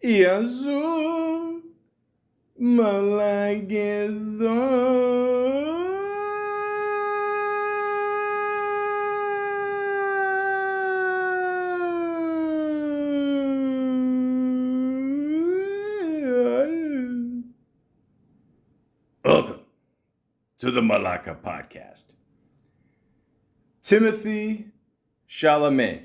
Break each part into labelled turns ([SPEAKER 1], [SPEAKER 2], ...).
[SPEAKER 1] e azul, Malaka. Welcome to the Malaka podcast. Timothee Chalamet.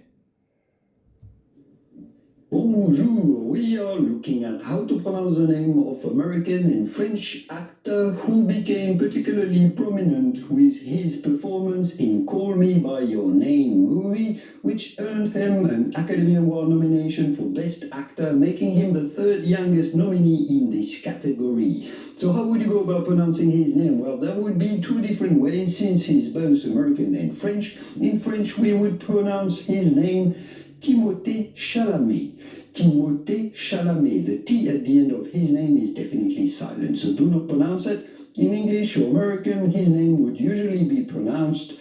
[SPEAKER 2] Bonjour, we are looking at how to pronounce the name of American and French actor who became particularly prominent with his performance in Call Me By Your Name movie, which earned him an Academy Award nomination for Best Actor, making him the third youngest nominee in this category. So how would you go about pronouncing his name? Well, there would be two different ways since he's both American and French. In French, we would pronounce his name Timothée Chalamet. Timothée Chalamet. The T at the end of his name is definitely silent, so do not pronounce it. In English or American, his name would usually be pronounced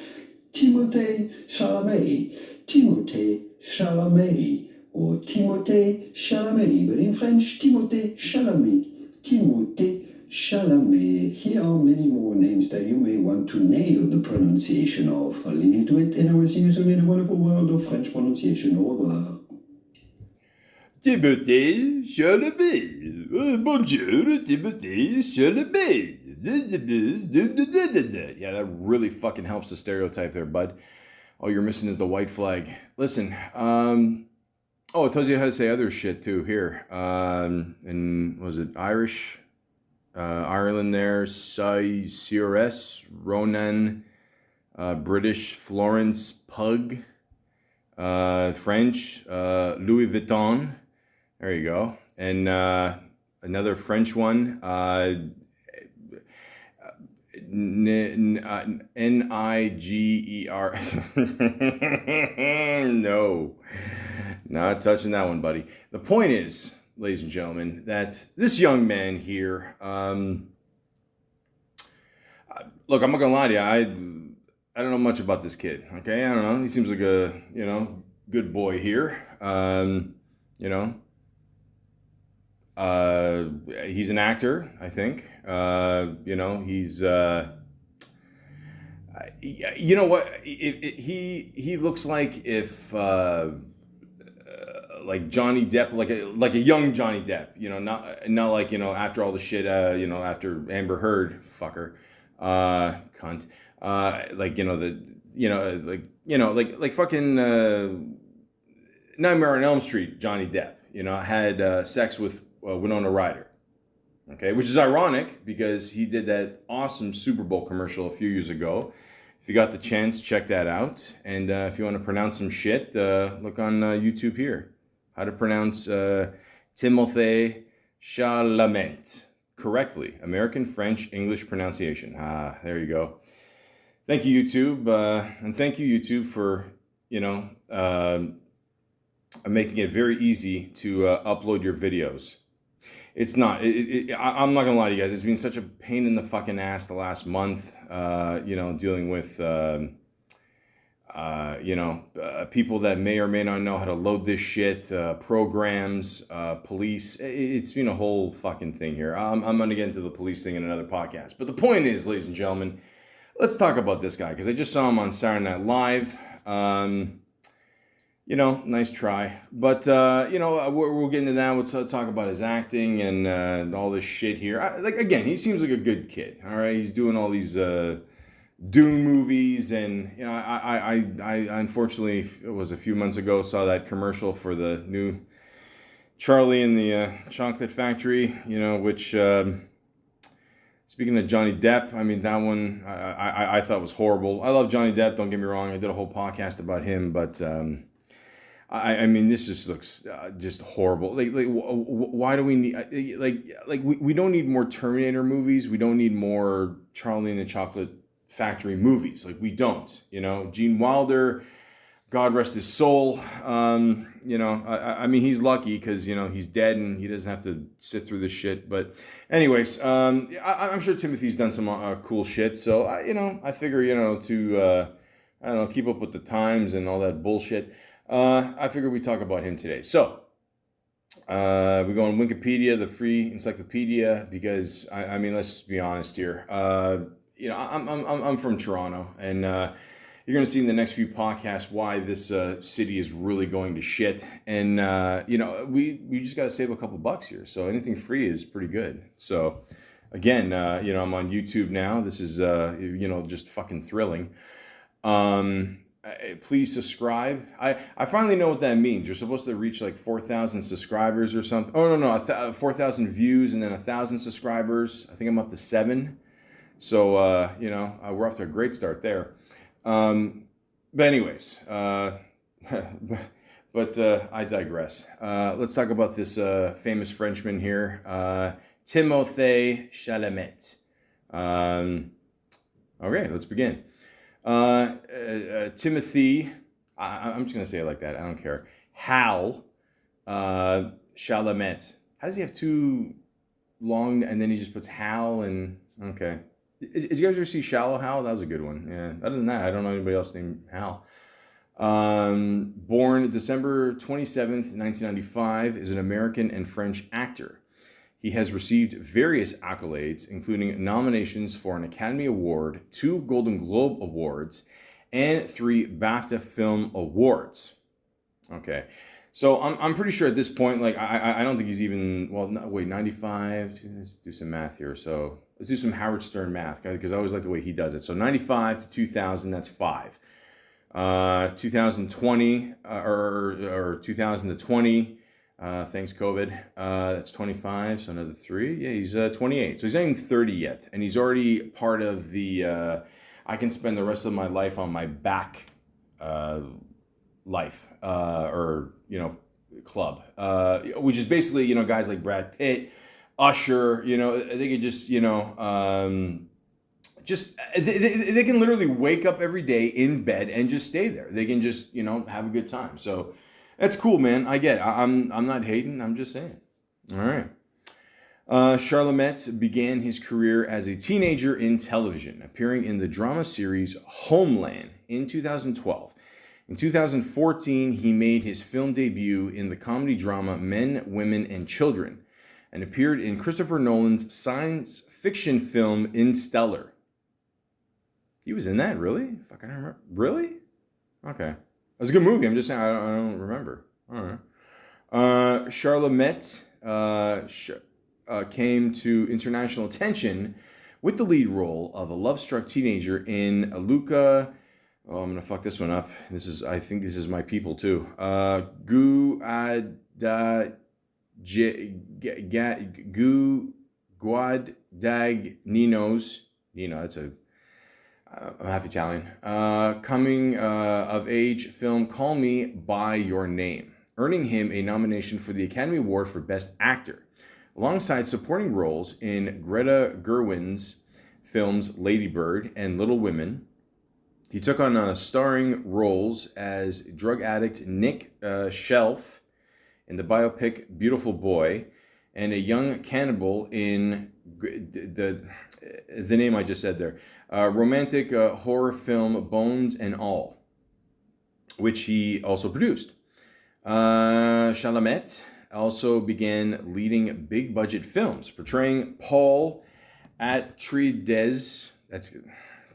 [SPEAKER 2] Timothée Chalamet. Timothée Chalamet. Or Timothée Chalamet. But in French, Timothée Chalamet. Timothée Chalamet. Here are many more names that you may want to nail the pronunciation of. I'll leave you to it, and I will see you soon in the wonderful world of French pronunciation. Au revoir.
[SPEAKER 1] Timothée Chalamet. Bonjour, Timothée Chalamet. Yeah, that really fucking helps the stereotype there, bud. All you're missing is the white flag. Listen, it tells you how to say other shit too here. And was it Irish? Ireland there, CRS, Ronan, British, Florence, Pug, French, Louis Vuitton. There you go. And another French one, Niger. No, not touching that one, buddy. The point is, ladies and gentlemen, that this young man here, look, I'm not gonna lie to you, I don't know much about this kid. Okay, I don't know. He seems like a good boy here. He's an actor, I think. He's you know what? He looks like if like Johnny Depp, like a young Johnny Depp. Not like after all the shit. After Amber Heard, fucker, cunt. Like fucking Nightmare on Elm Street, Johnny Depp. Had sex with Winona Ryder. Okay, which is ironic because he did that awesome Super Bowl commercial a few years ago. If you got the chance, check that out. And if you want to pronounce some shit, look on YouTube here. How to pronounce Timothée Chalamet correctly. American, French, English pronunciation. There you go. Thank you, YouTube. And thank you, YouTube, for, making it very easy to upload your videos. It's not. I'm not gonna lie to you guys. It's been such a pain in the fucking ass the last month. Dealing with people that may or may not know how to load this shit, programs, police. It's been a whole fucking thing here. I'm gonna get into the police thing in another podcast. But the point is, ladies and gentlemen, let's talk about this guy because I just saw him on Saturday Night Live. Nice try. But, we'll get into that. We'll talk about his acting and all this shit here. Again, he seems like a good kid, all right? He's doing all these Dune movies. And, I unfortunately, it was a few months ago, saw that commercial for the new Charlie and the Chocolate Factory, which, speaking of Johnny Depp, I mean, that one I thought was horrible. I love Johnny Depp, don't get me wrong. I did a whole podcast about him, but... I mean, this just looks just horrible. Why do we need we don't need more Terminator movies. We don't need more Charlie and the Chocolate Factory movies. We don't. Gene Wilder, God rest his soul. I mean, he's lucky because he's dead and he doesn't have to sit through this shit. But anyways, I'm sure Timothee's done some cool shit. So I figure to I don't know, keep up with the times and all that bullshit. I figure we talk about him today. So, We go on Wikipedia, the free encyclopedia, because I mean, let's just be honest here. I'm from Toronto, and you're going to see in the next few podcasts why this city is really going to shit. And we just got to save a couple bucks here, so anything free is pretty good. So again, I'm on YouTube now. This is just fucking thrilling. Please subscribe. I finally know what that means. You're supposed to reach like 4,000 subscribers or something. Oh no, 4,000 views and then 1,000 subscribers. I think I'm up to 7. So we're off to a great start there. But anyways, but I digress. Let's talk about this famous Frenchman here, Timothée Chalamet. Okay, let's begin. Timothy, I'm just going to say it like that. I don't care. Hal Chalamet. How does he have two long, and then he just puts Hal and, okay. Did you guys ever see Shallow Hal? That was a good one. Yeah. Other than that, I don't know anybody else named Hal. Born December 27th, 1995, is an American and French actor. He has received various accolades, including nominations for an Academy Award, 2 Golden Globe Awards, and 3 BAFTA Film Awards. Okay, so I'm pretty sure at this point, like I don't think he's even, well, no, wait, 95. Let's do some math here. So let's do some Howard Stern math, because I always like the way he does it. So 95 to 2000, that's 5. 2020 or 2020. Thanks COVID. That's 25, so another 3. Yeah, he's 28. So he's not even 30 yet, and he's already part of the I can spend the rest of my life on my back life club, which is basically guys like Brad Pitt, Usher. They could just they can literally wake up every day in bed and just stay there. They can just have a good time. So that's cool, man. I get it. I'm not hating. I'm just saying. All right. Chalamet began his career as a teenager in television, appearing in the drama series Homeland in 2012. In 2014, he made his film debut in the comedy drama Men, Women, and Children, and appeared in Christopher Nolan's science fiction film Interstellar. He was in that, really? Fuck, I don't remember. Really? Okay. It was a good movie. I'm just saying, I don't remember. All right. Chalamet came to international attention with the lead role of a love-struck teenager in Luca. Oh, I'm gonna fuck this one up. I think this is my people too. Guadagnino's. That's I'm half Italian. Coming of age film Call Me by Your Name, earning him a nomination for the Academy Award for Best Actor, alongside supporting roles in Greta Gerwig's films Lady Bird and Little Women. He took on starring roles as drug addict Nick Shelf in the biopic Beautiful Boy, and a young cannibal in the name I just said there, romantic horror film Bones and All, which he also produced. Chalamet also began leading big budget films, portraying Paul Atreides. That's good.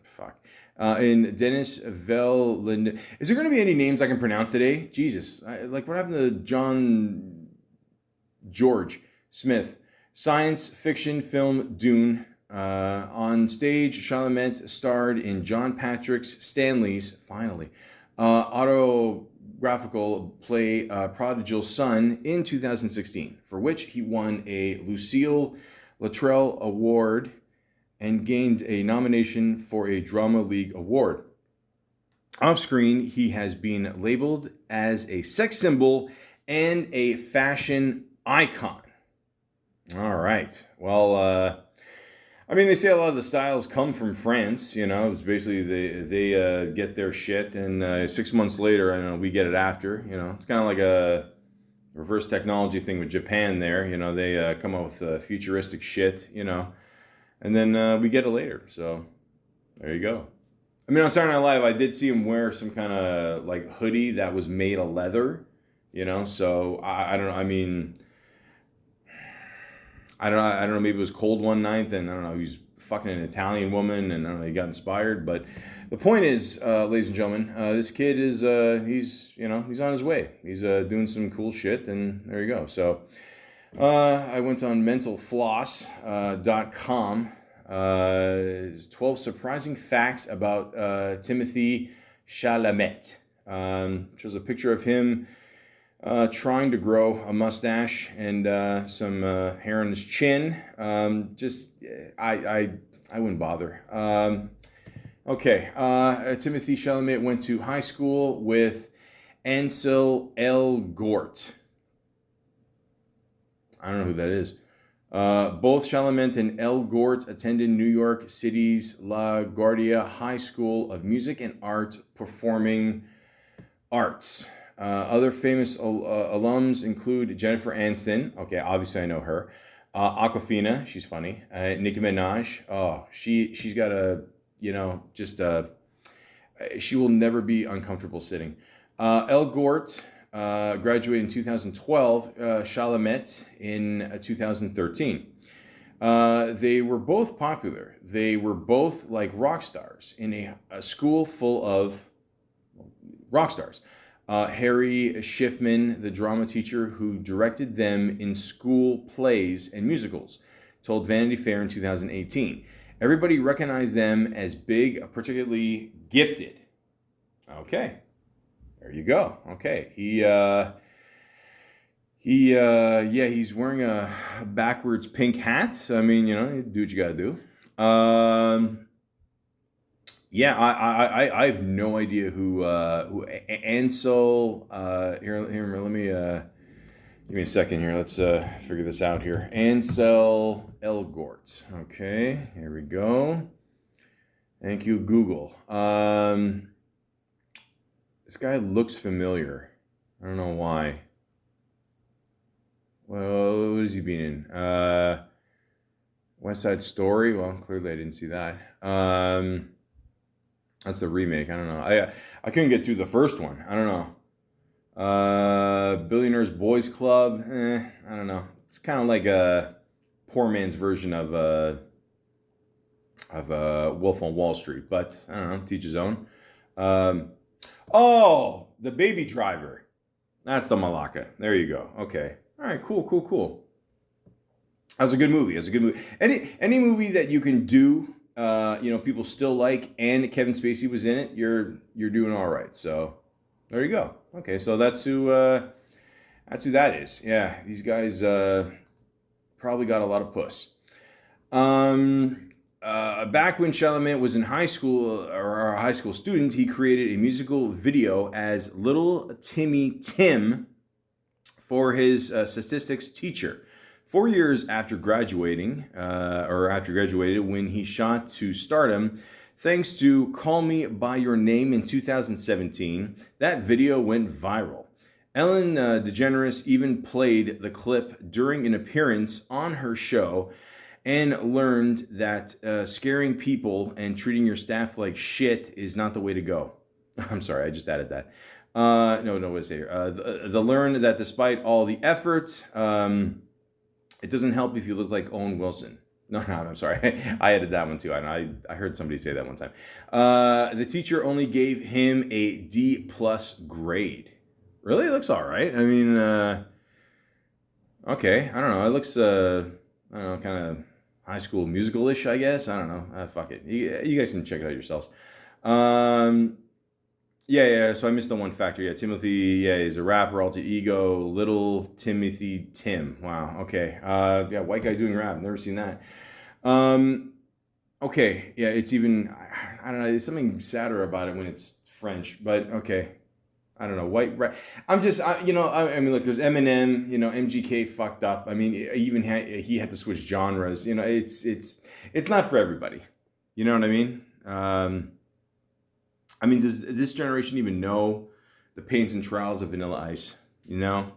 [SPEAKER 1] Fuck. In Denis Villeneuve. Is there going to be any names I can pronounce today? Jesus. What happened to John George Smith? Science fiction film Dune. On stage, Chalamet starred in John Patrick Stanley's, finally, autobiographical play Prodigal Son in 2016, for which he won a Lucille Luttrell Award and gained a nomination for a Drama League Award. Off screen, he has been labeled as a sex symbol and a fashion icon. All right. Well, they say a lot of the styles come from France. It's basically they get their shit, and 6 months later, we get it after. It's kind of like a reverse technology thing with Japan there. They come up with futuristic shit, and then we get it later. So there you go. On Saturday Night Live, I did see him wear some kind of hoodie that was made of leather, so I don't know. I don't know, maybe it was cold one night, and I don't know, he was fucking an Italian woman, and I don't know, he got inspired. But the point is, ladies and gentlemen, this kid is, he's on his way. He's doing some cool shit, and there you go. So I went on mentalfloss.com. 12 surprising facts about Timothee Chalamet. Shows a picture of him trying to grow a mustache and some hair on his chin. I wouldn't bother. Okay, Timothee Chalamet went to high school with Ansel Elgort. I don't know who that is. Both Chalamet and Elgort attended New York City's La Guardia High School of Music and Art Performing Arts. Other famous alums include Jennifer Aniston. Okay, obviously I know her. Aquafina, she's funny. Nicki Minaj. Oh, she's got she will never be uncomfortable sitting. Elgort graduated in 2012. Chalamet in 2013. They were both popular. They were both like rock stars in a school full of rock stars. Harry Schiffman, the drama teacher who directed them in school plays and musicals, told Vanity Fair in 2018. Everybody recognized them as big, particularly gifted. Okay, there you go. Okay, he's wearing a backwards pink hat. I mean, you do what you gotta do. Yeah, I have no idea who Ansel. Here, let me give me a second here. Let's figure this out here. Ansel Elgort. Okay, here we go. Thank you, Google. This guy looks familiar. I don't know why. Well, what has he been in? West Side Story. Well, clearly I didn't see that. That's the remake. I don't know. I couldn't get through the first one. I don't know. Billionaires Boys Club. I don't know. It's kind of like a poor man's version of Wolf on Wall Street. But I don't know. Teach his own. Oh, The Baby Driver. That's the Malaka. There you go. Okay. All right. Cool. That was a good movie. Any movie that you can do. People still like, and Kevin Spacey was in it. You're doing all right. So there you go. Okay, so that's who that is. Yeah, these guys probably got a lot of puss. Back when Chalamet was in high school or a high school student, he created a musical video as Little Timmy Tim for his statistics teacher. 4 years after graduated when he shot to stardom, thanks to Call Me By Your Name in 2017, that video went viral. Ellen DeGeneres even played the clip during an appearance on her show and learned that scaring people and treating your staff like shit is not the way to go. I'm sorry, I just added that. What to say here? The learn that despite all the effort, it doesn't help if you look like Owen Wilson. No, I'm sorry. I added that one too. I heard somebody say that one time. The teacher only gave him a D+ grade. Really? It looks all right. I mean, okay. I don't know. It looks, kind of high school musical-ish, I guess. I don't know. Fuck it. You guys can check it out yourselves. Yeah. So I missed the one factor. Yeah, Timothee. Yeah, he's a rapper, alter ego, Little Timothy Tim. Wow. Okay. Yeah, white guy doing rap. Never seen that. Okay. Yeah, it's even. I don't know. There's something sadder about it when it's French. But okay. I don't know. White rap. I mean, look. There's Eminem. MGK fucked up. I mean, he had to switch genres. It's not for everybody. You know what I mean? Does this generation even know the pains and trials of Vanilla Ice? Do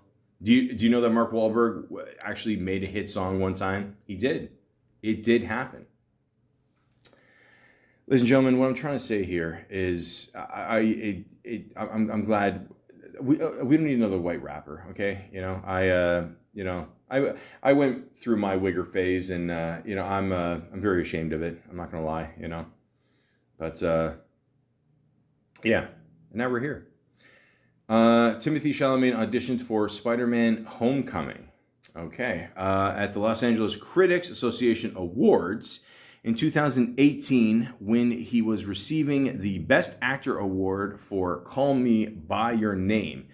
[SPEAKER 1] you know that Mark Wahlberg actually made a hit song one time? He did. It did happen. Ladies and gentlemen, what I'm trying to say here is I'm glad we don't need another white rapper. Okay, you know, I went through my wigger phase, and you know, I'm very ashamed of it. I'm not gonna lie, you know, but yeah, and now we're here. Timothee Chalamet auditioned for Spider-Man: Homecoming. Okay, at the Los Angeles Critics Association Awards in 2018, when he was receiving the Best Actor award for Call Me by Your Name.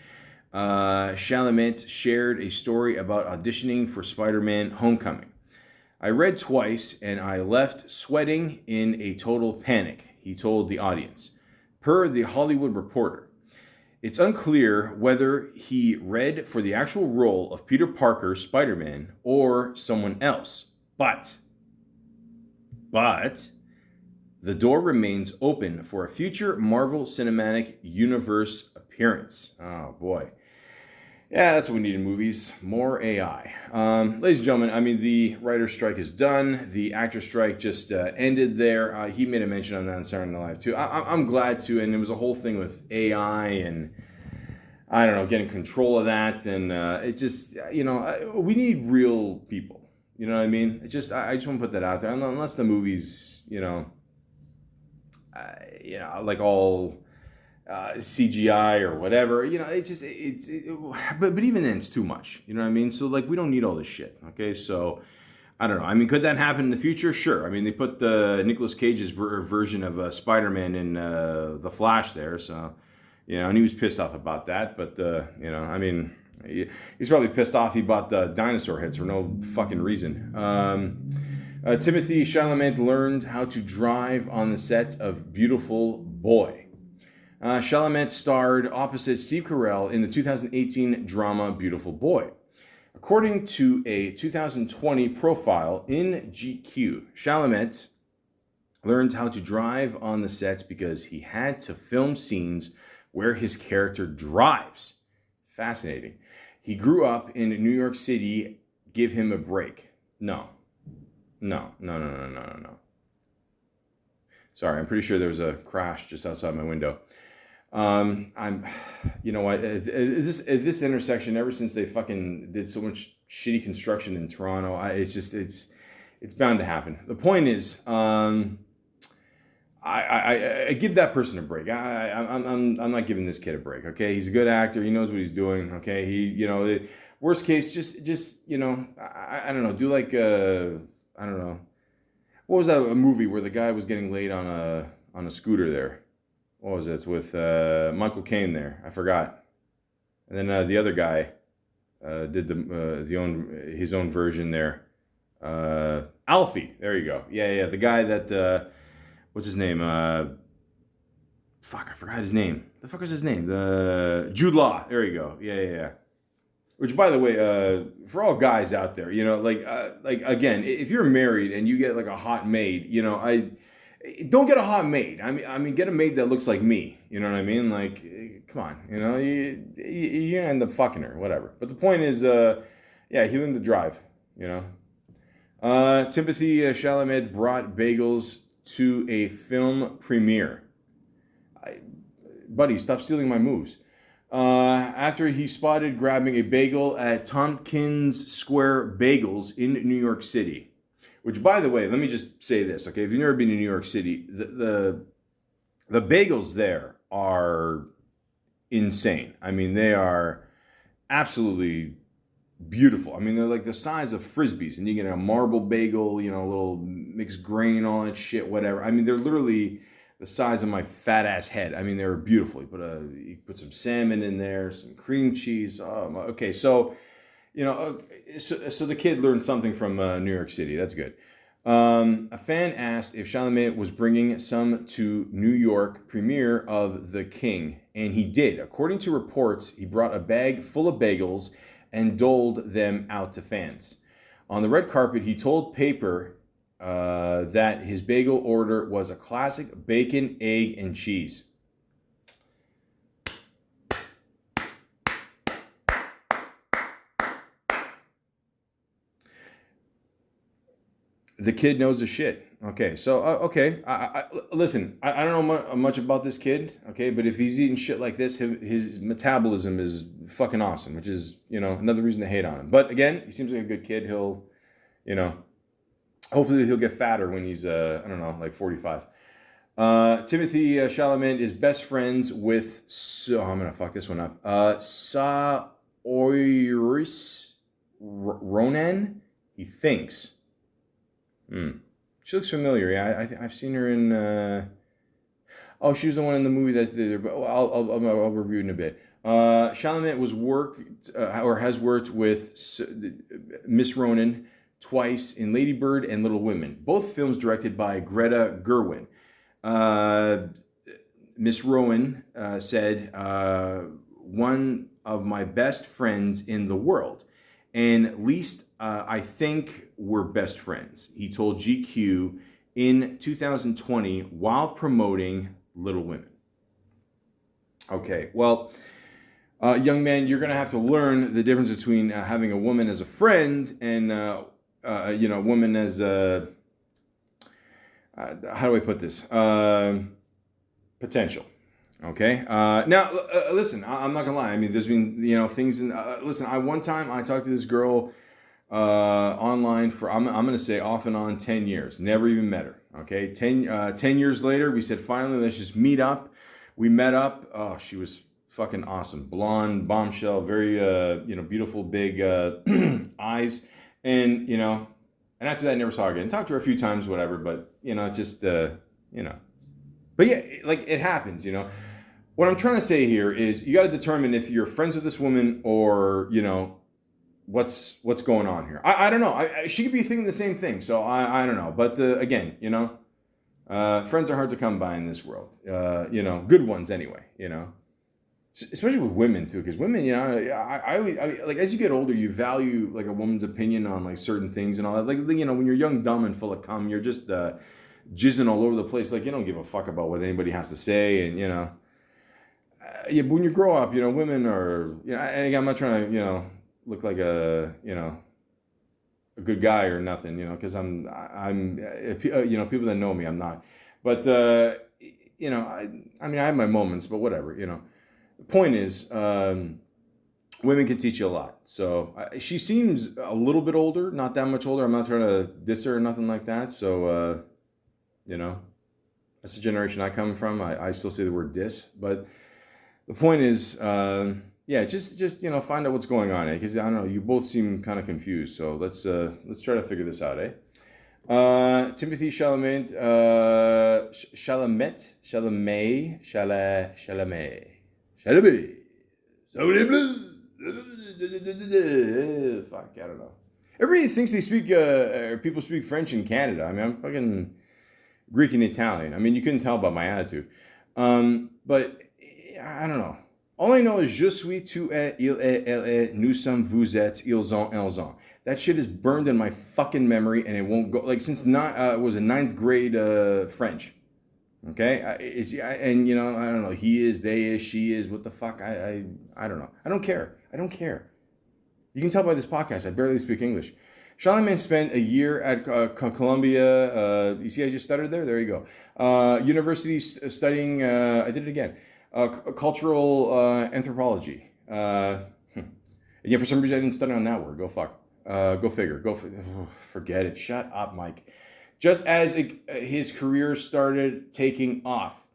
[SPEAKER 1] Chalamet shared a story about auditioning for Spider-Man: Homecoming. I read twice and I left sweating in a total panic, he told the audience. Per The Hollywood Reporter, it's unclear whether he read for the actual role of Peter Parker, Spider-Man, or someone else. But, the door remains open for a future Marvel Cinematic Universe appearance. Oh boy. Yeah, that's what we need in movies. More AI. Ladies and gentlemen, I mean, the writer's strike is done. The actor strike just ended there. He made a mention on that on Saturday Night Live, too. I'm glad to, and it was a whole thing with AI and, I don't know, getting control of that. And it just, you know, we need real people. You know what I mean? I just want to put that out there. Unless the movie's, you know, like all CGI or whatever, you know, but even then it's too much, you know what I mean? So like, we don't need all this shit. Okay. So I don't know. I mean, could that happen in the future? Sure. I mean, they put Nicolas Cage's version of Spider-Man in The Flash there. So, you know, and he was pissed off about that, but you know, I mean, he's probably pissed off he bought the dinosaur heads for no fucking reason. Timothee Chalamet learned how to drive on the set of Beautiful Boy. Chalamet starred opposite Steve Carell in the 2018 drama Beautiful Boy. According to a 2020 profile in GQ, Chalamet learned how to drive on the sets because he had to film scenes where his character drives. Fascinating. He grew up in New York City. Give him a break. No. Sorry, I'm pretty sure there was a crash just outside my window. You know what? This intersection, ever since they fucking did so much shitty construction in Toronto, it's bound to happen. The point is, I give that person a break. I'm not giving this kid a break. Okay, he's a good actor. He knows what he's doing. Okay, you know, worst case, just you know, I don't know, do like I don't know, what was that a movie where the guy was getting laid on a scooter there? What was it with Michael Caine there? I forgot. And then the other guy did his own version there. Alfie, there you go. Yeah. The guy that what's his name? Fuck, I forgot his name. The fuck was his name? Jude Law. There you go. Yeah. Which, by the way, for all guys out there, you know, like again, if you're married and you get like a hot maid, you know, don't get a hot maid. I mean, get a maid that looks like me. You know what I mean? Like, come on, you know, you end up fucking her, whatever. But the point is, yeah, he learned to drive. You know, Timothee Chalamet brought bagels to a film premiere. Buddy, stop stealing my moves. After he spotted grabbing a bagel at Tompkins Square Bagels in New York City. Which, by the way, let me just say this, okay? If you've never been to New York City, the bagels there are insane. I mean, they are absolutely beautiful. I mean, they're like the size of Frisbees, and you get a marble bagel, you know, a little mixed grain, all that shit, whatever. I mean, they're literally the size of my fat ass head. I mean, they were beautiful. You put some salmon in there, some cream cheese. Oh, okay, so... You know, so the kid learned something from New York City. That's good. A fan asked if Chalamet was bringing some to New York premiere of The King, and he did. According to reports, he brought a bag full of bagels and doled them out to fans. On the red carpet, he told Paper that his bagel order was a classic bacon, egg, and cheese. The kid knows his shit. Okay. So okay. Listen. I don't know much about this kid. Okay, but if he's eating shit like this, his metabolism is fucking awesome, which is another reason to hate on him. But again, he seems like a good kid. He'll you know hopefully he'll get fatter when he's I don't know, like 45. Timothy Chalamet is best friends with, so I'm gonna fuck this one up. Saoirse Ronan, he thinks. She looks familiar. Yeah, I've seen her in. Oh, she was the one in the movie that. I'll review in a bit. Chalamet was worked or has worked with Miss Ronan twice in Lady Bird and Little Women, both films directed by Greta Gerwig. Miss Rowan said, one of my best friends in the world. And at least I think we're best friends, he told GQ in 2020 while promoting Little Women. Okay, well, young man, you're going to have to learn the difference between having a woman as a friend and, a woman as a, how do I put this? Potential. Okay. Now, listen. I'm not gonna lie. I mean, there's been things. Listen. One time I talked to this girl online for I'm gonna say off and on 10 years. Never even met her. Okay. 10 years later, we said finally let's just meet up. We met up. Oh, she was fucking awesome. Blonde, bombshell, very beautiful big eyes, and and after that, I never saw her again. Talked to her a few times, whatever. But just. But yeah, like it happens, What I'm trying to say here is you got to determine if you're friends with this woman or, what's going on here. I don't know. She could be thinking the same thing. So I don't know. But again, friends are hard to come by in this world. Good ones anyway, Especially with women too, because women, I like as you get older, you value like a woman's opinion on like certain things and all that. Like when you're young, dumb, and full of cum, you're just jizzing all over the place. Like you don't give a fuck about what anybody has to say, and yeah. But when you grow up, women are, and again, I'm not trying to, look like a good guy or nothing, because I'm, people that know me, I'm not. But I mean, I have my moments, but whatever, The point is, women can teach you a lot. So she seems a little bit older, not that much older. I'm not trying to diss her or nothing like that. So, that's the generation I come from. I still say the word diss, but the point is, just find out what's going on, because I don't know, you both seem kind of confused. So let's try to figure this out, Timothee Chalamet, fuck, I don't know. Everybody thinks they speak, people speak French in Canada. I mean, I'm fucking Greek and Italian. I mean, you couldn't tell by my attitude. But I don't know. All I know is je suis, tu es, il est, elle est, nous sommes, vous êtes, ils ont, elles ont. That shit is burned in my fucking memory, and it won't go. Like since it was a ninth grade French. Okay, and I don't know. He is, they is, she is. What the fuck? I don't know. I don't care. You can tell by this podcast, I barely speak English. Chalamet spent a year at Columbia. You see, I just stuttered there. There you go. University studying. I did it again. Cultural anthropology. Yeah, for some reason I didn't study on that word. Go fuck. Go figure. Forget it. Shut up, Mike. Just as his career started taking off,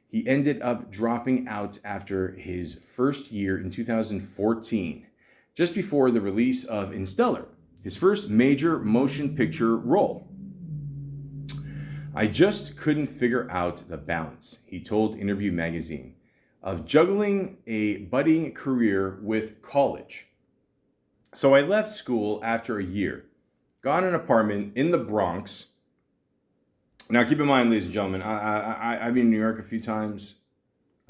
[SPEAKER 1] he ended up dropping out after his first year in 2014, just before the release of Interstellar, his first major motion picture role. I just couldn't figure out the balance, he told Interview magazine, of juggling a budding career with college. So I left school after a year, got an apartment in the Bronx. Now keep in mind, ladies and gentlemen, I've been in New York a few times.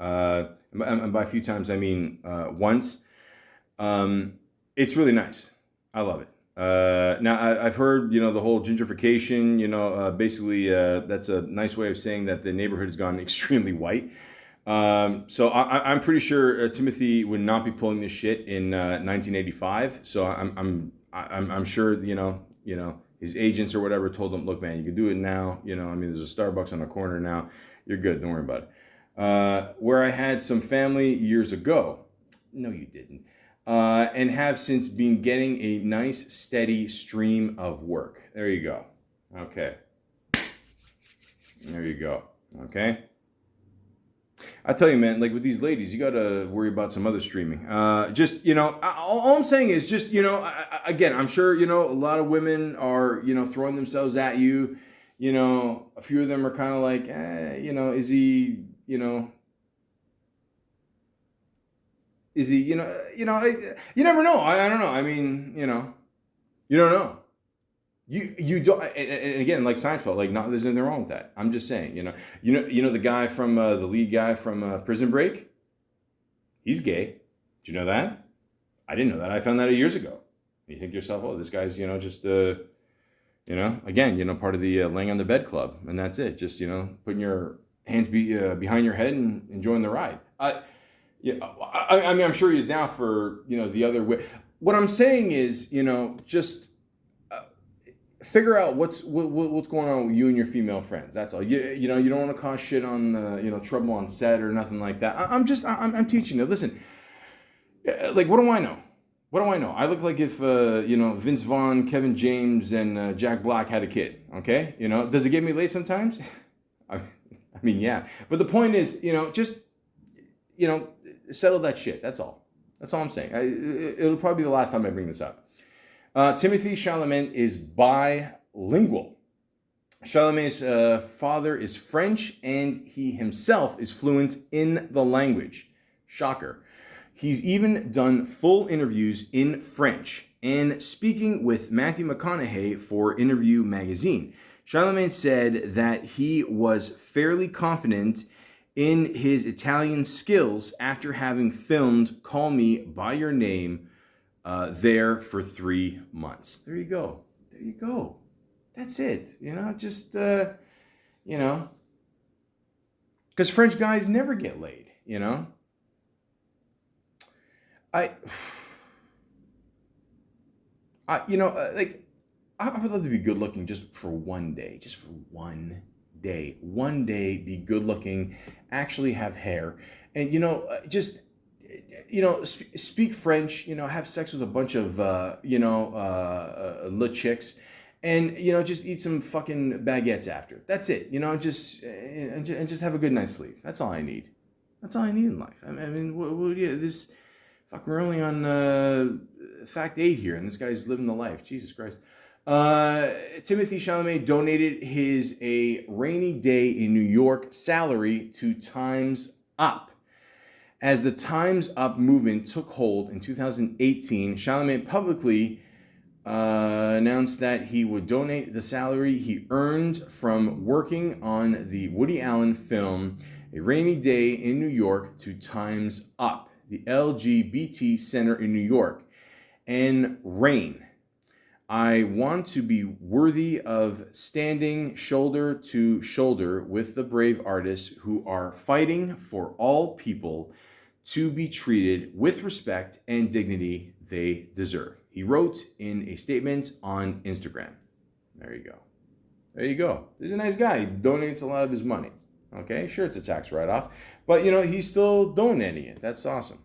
[SPEAKER 1] And by a few times, I mean once. It's really nice. I love it. Now I've heard, the whole gentrification, basically that's a nice way of saying that the neighborhood has gone extremely white. So I'm pretty sure Timothy would not be pulling this shit in 1985. So I'm sure, his agents or whatever told him, look, man, you can do it now. You know, I mean, there's a Starbucks on the corner now. You're good. Don't worry about it. Where I had some family years ago. No, you didn't. And have since been getting a nice, steady stream of work. There you go. Okay. There you go. Okay. I tell you, man, like with these ladies, you got to worry about some other streaming. Just, you know, all I'm saying is just, you know, again, I'm sure, you know, a lot of women are, you know, throwing themselves at you. You know, a few of them are kind of like, you know, is he, you know, you you never know. I don't know. I mean, you know, you don't know. You don't, and again, like Seinfeld, like there's nothing wrong with that. I'm just saying, you know the guy from the lead guy from Prison Break, he's gay. Do you know that? I didn't know that. I found that years ago. You think to yourself, oh, this guy's, you know, just you know, again, you know, part of the laying on the bed club, and that's it. Just, you know, putting your hands behind your head and enjoying the ride. Yeah, I mean, I'm sure he is now for, you know, the other way. What I'm saying is, you know, just figure out what's going on with you and your female friends. That's all. You know, you don't want to cause shit on, you know, trouble on set or nothing like that. I'm teaching you. Listen, like, what do I know? What do I know? I look like if, you know, Vince Vaughn, Kevin James, and Jack Black had a kid. Okay, you know, does it get me laid sometimes? I mean, yeah. But the point is, you know, just, you know, settle that shit. That's all. That's all I'm saying. It'll probably be the last time I bring this up. Timothee Chalamet is bilingual. Chalamet's father is French, and he himself is fluent in the language. Shocker. He's even done full interviews in French and speaking with Matthew McConaughey for Interview magazine. Chalamet said that he was fairly confident in his Italian skills after having filmed Call Me By Your Name there for 3 months. There you go. There you go. That's it. You know, just, you know, because French guys never get laid, you know. You know, like, I would love to be good looking just for one day, just for one day. One day, be good looking, actually have hair, and, you know, just, you know, speak French, you know, have sex with a bunch of, you know, little chicks, and, you know, just eat some fucking baguettes after. That's it. You know, and just have a good night's sleep. That's all I need. That's all I need in life. I mean, this, fuck, we're only on fact 8 here, and this guy's living the life. Jesus Christ. Timothee Chalamet donated his A Rainy Day in New York salary to Time's Up. As the Time's Up movement took hold in 2018, Chalamet publicly announced that he would donate the salary he earned from working on the Woody Allen film A Rainy Day in New York to Time's Up, the LGBT center in New York, and RAIN. I want to be worthy of standing shoulder to shoulder with the brave artists who are fighting for all people to be treated with respect and dignity they deserve. He wrote in a statement on Instagram. There you go. There you go. He's a nice guy. He donates a lot of his money. Okay, sure, it's a tax write-off, but, you know, he's still donating it. That's awesome.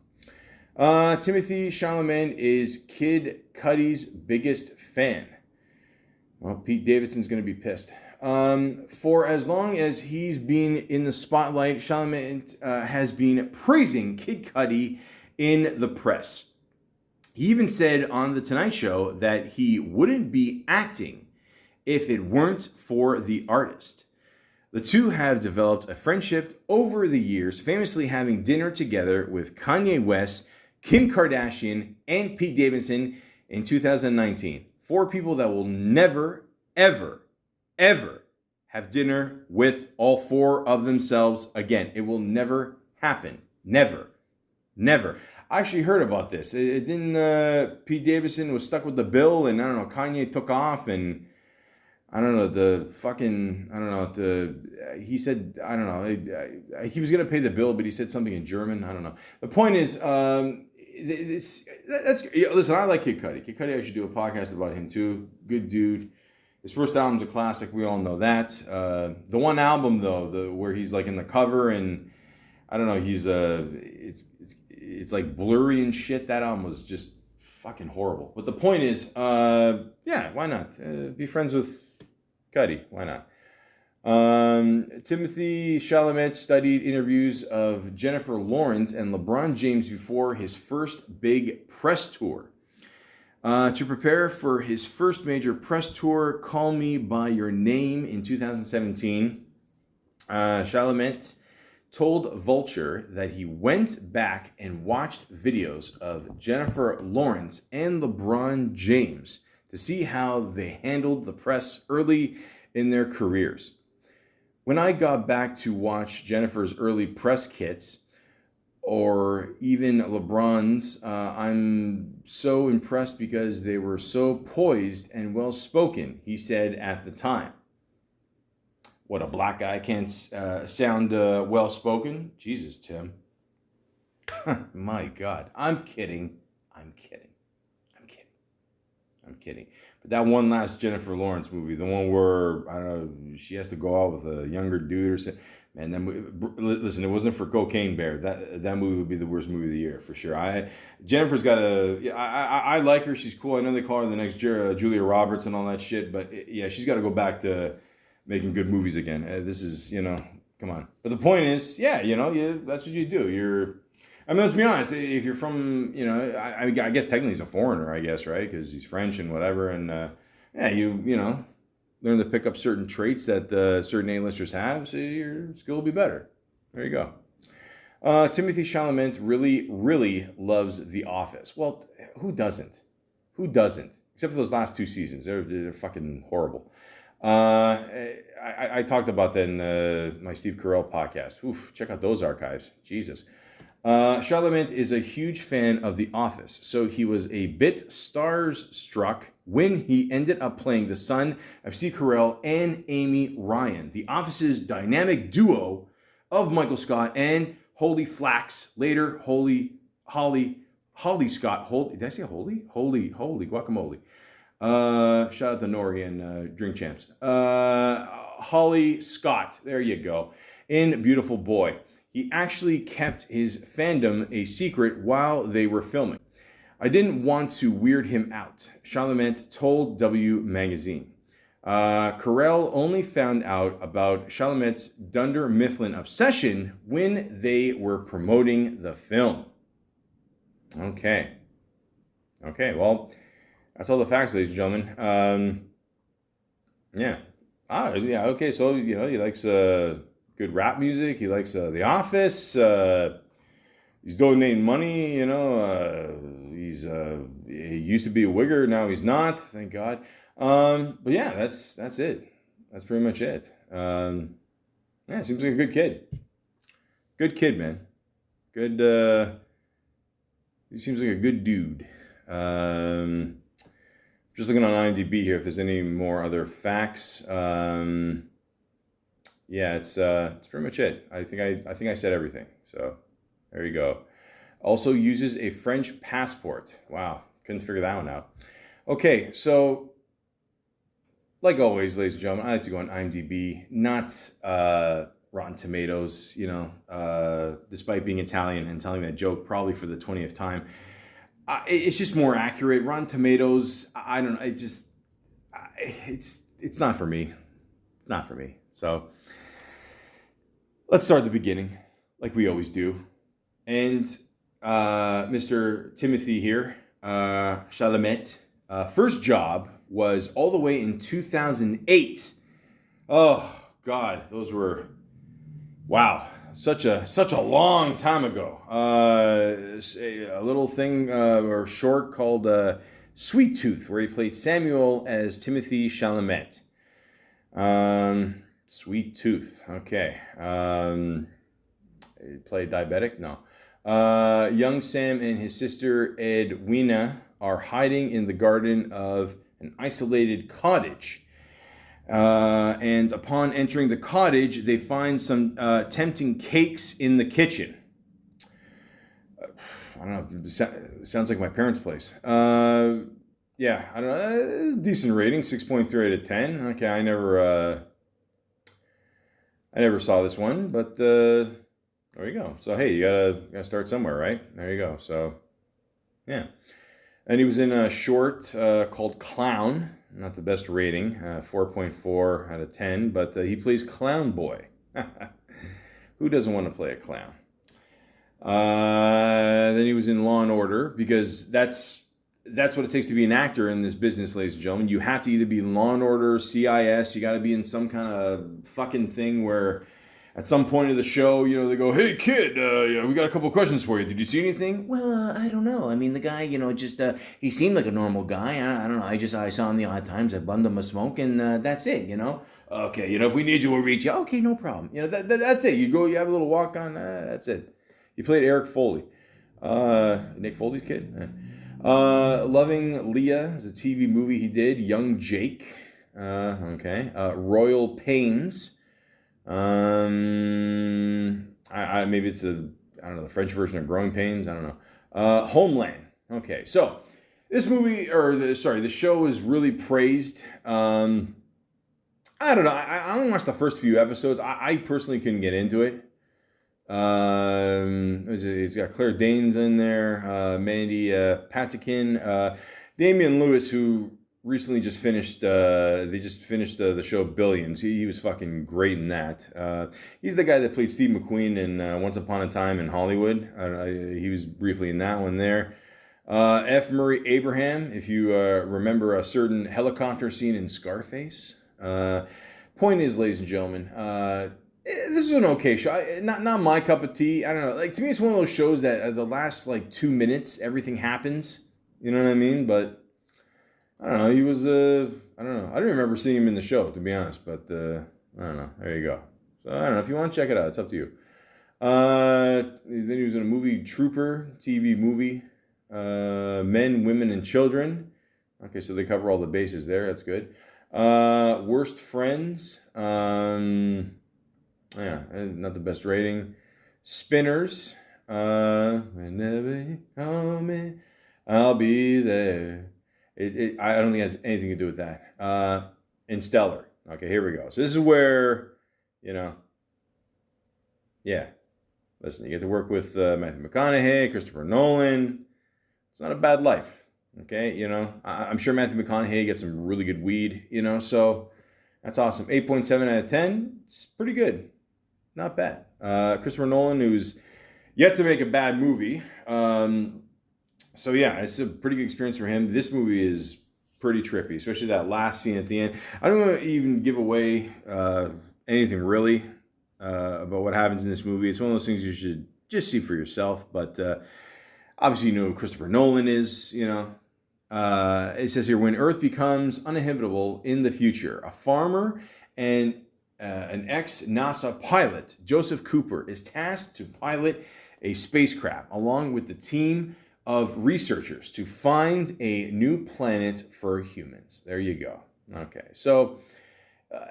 [SPEAKER 1] Timothee Chalamet is Kid Cudi's biggest fan. Well, Pete Davidson's going to be pissed. For as long as he's been in the spotlight, Chalamet has been praising Kid Cudi in the press. He even said on The Tonight Show that he wouldn't be acting if it weren't for the artist. The two have developed a friendship over the years, famously having dinner together with Kanye West, Kim Kardashian, and Pete Davidson in 2019. 4 people that will never, ever, ever have dinner with all 4 of themselves again. It will never happen. Never. Never. I actually heard about this. It didn't, Pete Davidson was stuck with the bill, and I don't know, Kanye took off, and I don't know, he said, I don't know, he was going to pay the bill, but he said something in German. I don't know. The point is, listen, I like Kid Cudi. Kid Cudi, I should do a podcast about him too. Good dude. His first album's a classic. We all know that. The one album though, where he's like in the cover and I don't know, it's like blurry and shit. That album was just fucking horrible. But the point is, yeah, why not? Be friends with Cuddy. Why not? Timothee Chalamet studied interviews of Jennifer Lawrence and LeBron James before his first big press tour. To prepare for his first major press tour, Call Me By Your Name in 2017, Chalamet told Vulture that he went back and watched videos of Jennifer Lawrence and LeBron James to see how they handled the press early in their careers. When I got back to watch Jennifer's early press kits, or even LeBron's, I'm so impressed because they were so poised and well-spoken, he said at the time. What, a black guy can't sound well-spoken? Jesus, Tim. My God. I'm kidding. But that one last Jennifer Lawrence movie, the one where, I don't know, she has to go out with a younger dude or something. Man, that movie, listen, it wasn't for Cocaine Bear. That movie would be the worst movie of the year, for sure. Jennifer's got I like her. She's cool. I know they call her the next Julia Roberts and all that shit. But, yeah, she's got to go back to making good movies again. This is, come on. But the point is, yeah, that's what you do. I mean, let's be honest. If you're from, I guess technically he's a foreigner, I guess, right? Because he's French and whatever. And, yeah, you learn to pick up certain traits that certain A-listers have, so your skill will be better. There you go. Timothée Chalamet really, really loves The Office. Well, who doesn't? Except for those last 2 seasons. They're fucking horrible. I talked about that in my Steve Carell podcast. Oof, check out those archives. Jesus. Chalamet is a huge fan of The Office, so he was a bit starstruck when he ended up playing the son of Steve Carell and Amy Ryan, The Office's dynamic duo of Michael Scott and Holy Flax, later Holly Scott. Did I say Holy guacamole. Shout out to Nori and Drink Champs. Holly Scott, there you go, in Beautiful Boy. He actually kept his fandom a secret while they were filming. I didn't want to weird him out, Chalamet told W Magazine. Carell only found out about Chalamet's Dunder Mifflin obsession when they were promoting the film. Okay, well, that's all the facts, ladies and gentlemen. Yeah. Okay, so, he likes good rap music. He likes The Office. He's donating money. He used to be a wigger. Now he's not. Thank God. But yeah, that's it. That's pretty much it. Yeah, seems like a good kid. Good kid, man. Good. He seems like a good dude. Just looking on IMDb here if there's any more other facts. Yeah, it's pretty much it. I think I said everything. So there you go. Also uses a French passport. Wow, couldn't figure that one out. Okay, so like always, ladies and gentlemen, I like to go on IMDb, not Rotten Tomatoes. Despite being Italian and telling that joke probably for the 20th time, it's just more accurate. Rotten Tomatoes, I don't know. It's not for me. It's not for me. So. Let's start at the beginning, like we always do. And Mr. Timothée here, Chalamet, first job was all the way in 2008. Oh, God, those were, wow, such a long time ago. A little thing or short called Sweet Tooth, where he played Samuel as Timothée Chalamet. Sweet Tooth. Okay. Play diabetic? No. Young Sam and his sister Edwina are hiding in the garden of an isolated cottage. And upon entering the cottage, they find some tempting cakes in the kitchen. I don't know. Sounds like my parents' place. yeah, I don't know. Decent rating, 6.3 out of 10. Okay, I never saw this one, but there you go. So hey, you gotta start somewhere, right? There you go. So yeah, and he was in a short called Clown. Not the best rating, 4.4 out of 10, but he plays Clown Boy. Who doesn't want to play a clown? Then he was in Law and Order because that's what it takes to be an actor in this business, ladies and gentlemen. You have to either be in Law and Order, CIS. You got to be in some kind of fucking thing where, at some point of the show, they go, "Hey kid, yeah, we got a couple of questions for you. Did you see anything?"
[SPEAKER 3] Well, I don't know. I mean, the guy, just he seemed like a normal guy. I don't know. I saw him the odd times. I bummed him a smoke, and that's it.
[SPEAKER 1] Okay, if we need you, we'll reach you.
[SPEAKER 3] Okay, no problem.
[SPEAKER 1] That's it. You go, you have a little walk on. That's it. He played Eric Foley, Nick Foley's kid. Loving Leah is a TV movie he did. Young Jake. Okay. Royal Pains. Maybe it's the French version of Growing Pains. I don't know. Homeland. Okay, so this movie, the show is really praised. I don't know. I only watched the first few episodes. I personally couldn't get into it. It's got Claire Danes in there, Mandy Patinkin, Damian Lewis, who recently just finished. They just finished the show Billions. He was fucking great in that. He's the guy that played Steve McQueen in Once Upon a Time in Hollywood. He was briefly in that one there. F. Murray Abraham, if you remember a certain helicopter scene in Scarface. Point is, ladies and gentlemen, this is an okay show. Not my cup of tea. I don't know. Like, to me, it's one of those shows that the last 2 minutes, everything happens. You know what I mean? But I don't know. He was I don't know. I don't remember seeing him in the show, to be honest. But I don't know. There you go. So I don't know. If you want to check it out, it's up to you. Then he was in a movie, Trooper, TV movie. Men, Women, and Children. Okay, so they cover all the bases there. That's good. Worst Friends. Yeah, not the best rating. Spinners. Whenever you call me, I'll be there. I don't think it has anything to do with that. Interstellar. Okay, here we go. So this is where, yeah. Listen, you get to work with Matthew McConaughey, Christopher Nolan. It's not a bad life. Okay, I'm sure Matthew McConaughey gets some really good weed, so that's awesome. 8.7 out of 10. It's pretty good. Not bad. Christopher Nolan, who's yet to make a bad movie. So yeah, it's a pretty good experience for him. This movie is pretty trippy, especially that last scene at the end. I don't want to even give away anything really about what happens in this movie. It's one of those things you should just see for yourself. But obviously, who Christopher Nolan is. It says here, when Earth becomes uninhabitable in the future, a farmer and an ex-NASA pilot, Joseph Cooper, is tasked to pilot a spacecraft along with the team of researchers to find a new planet for humans. There you go. Okay, so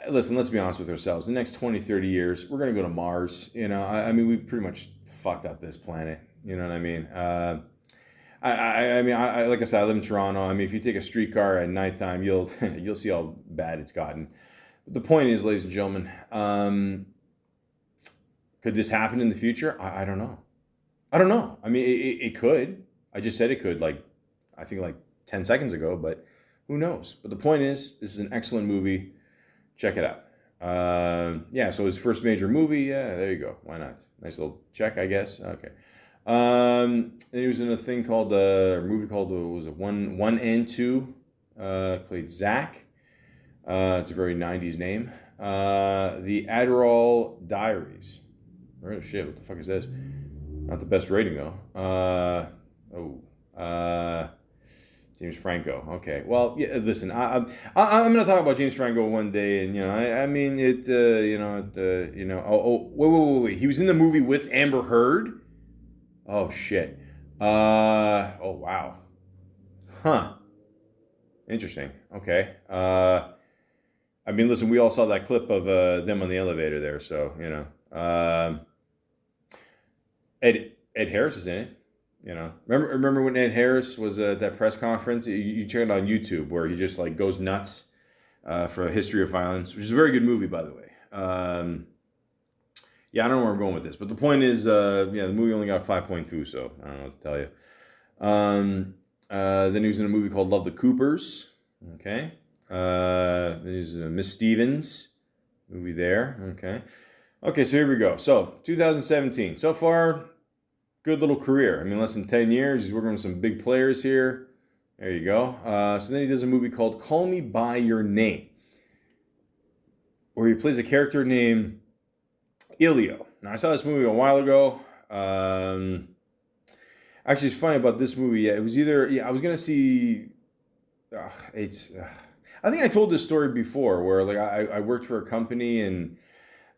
[SPEAKER 1] listen, let's be honest with ourselves. The next 20, 30 years, we're going to go to Mars. I mean, we pretty much fucked up this planet. You know what I mean? I mean, like I said, I live in Toronto. I mean, if you take a streetcar at nighttime, you'll see how bad it's gotten. But the point is, ladies and gentlemen, could this happen in the future? I don't know. I don't know. I mean, it could. I just said it could, I think 10 seconds ago, but who knows? But the point is, this is an excellent movie. Check it out. Yeah, so his first major movie. Yeah, there you go. Why not? Nice little check, I guess. Okay. And he was in a movie called, was it One and Two? Played Zach. It's a very 90s name. The Adderall Diaries. Oh shit, what the fuck is this? Not the best rating though. James Franco. Okay. Well, yeah. Listen, I'm going to talk about James Franco one day, and I mean it. Wait. He was in the movie with Amber Heard. Oh shit. Oh wow. Huh. Interesting. Okay. I mean, listen, we all saw that clip of them on the elevator there, so Ed Harris is in it. You know, remember when Ed Harris was at that press conference? You check it on YouTube where he just like goes nuts for a history of violence, which is a very good movie, by the way. Yeah, I don't know where I'm going with this, but the point is, yeah, the movie only got 5.2, so I don't know what to tell you. Then he was in a movie called Love the Coopers. Okay. Then he's Miss Stevens movie there. Okay. Okay, so here we go. So 2017. So far, good little career. I mean, less than 10 years. He's working with some big players here. There you go. So then he does a movie called Call Me By Your Name, where he plays a character named Ilio. Now, I saw this movie a while ago. Actually, it's funny about this movie. Yeah, it was either, yeah, I was going to see, I think I told this story before where like I worked for a company and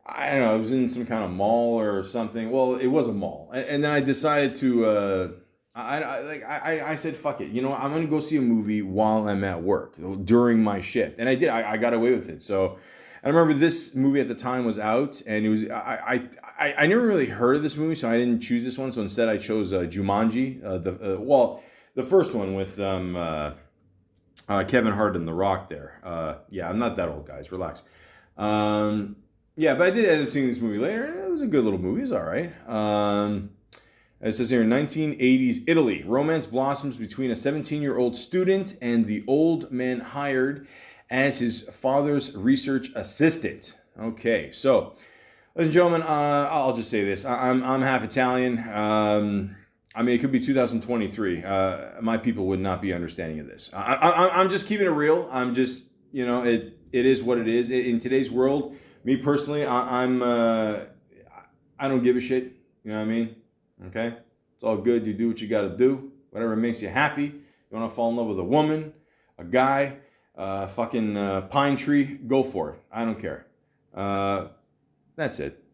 [SPEAKER 1] I don't know, I was in some kind of mall or something. Well, it was a mall. And then I decided to, I said, fuck it. You know, I'm going to go see a movie while I'm at work during my shift. And I did. I got away with it. So I remember this movie at the time was out, and it was I never really heard of this movie, so I didn't choose this one. So instead, I chose Jumanji, the first one with Kevin Hart and The Rock. There, yeah, I'm not that old, guys. Relax. Yeah, but I did end up seeing this movie later. It was a good little movie. It's all right. It says here, 1980s Italy. Romance blossoms between a 17-year-old student and the old man hired as his father's research assistant. Okay, so, ladies and gentlemen, I'll just say this. I'm half Italian. I mean, it could be 2023. My people would not be understanding of this. I'm just keeping it real. I'm just, you know, it is what it is. In today's world, me personally, I don't give a shit. You know what I mean? Okay? It's all good. You do what you got to do. Whatever makes you happy. You want to fall in love with a woman, a guy, fucking pine tree, go for it. I don't care. That's it.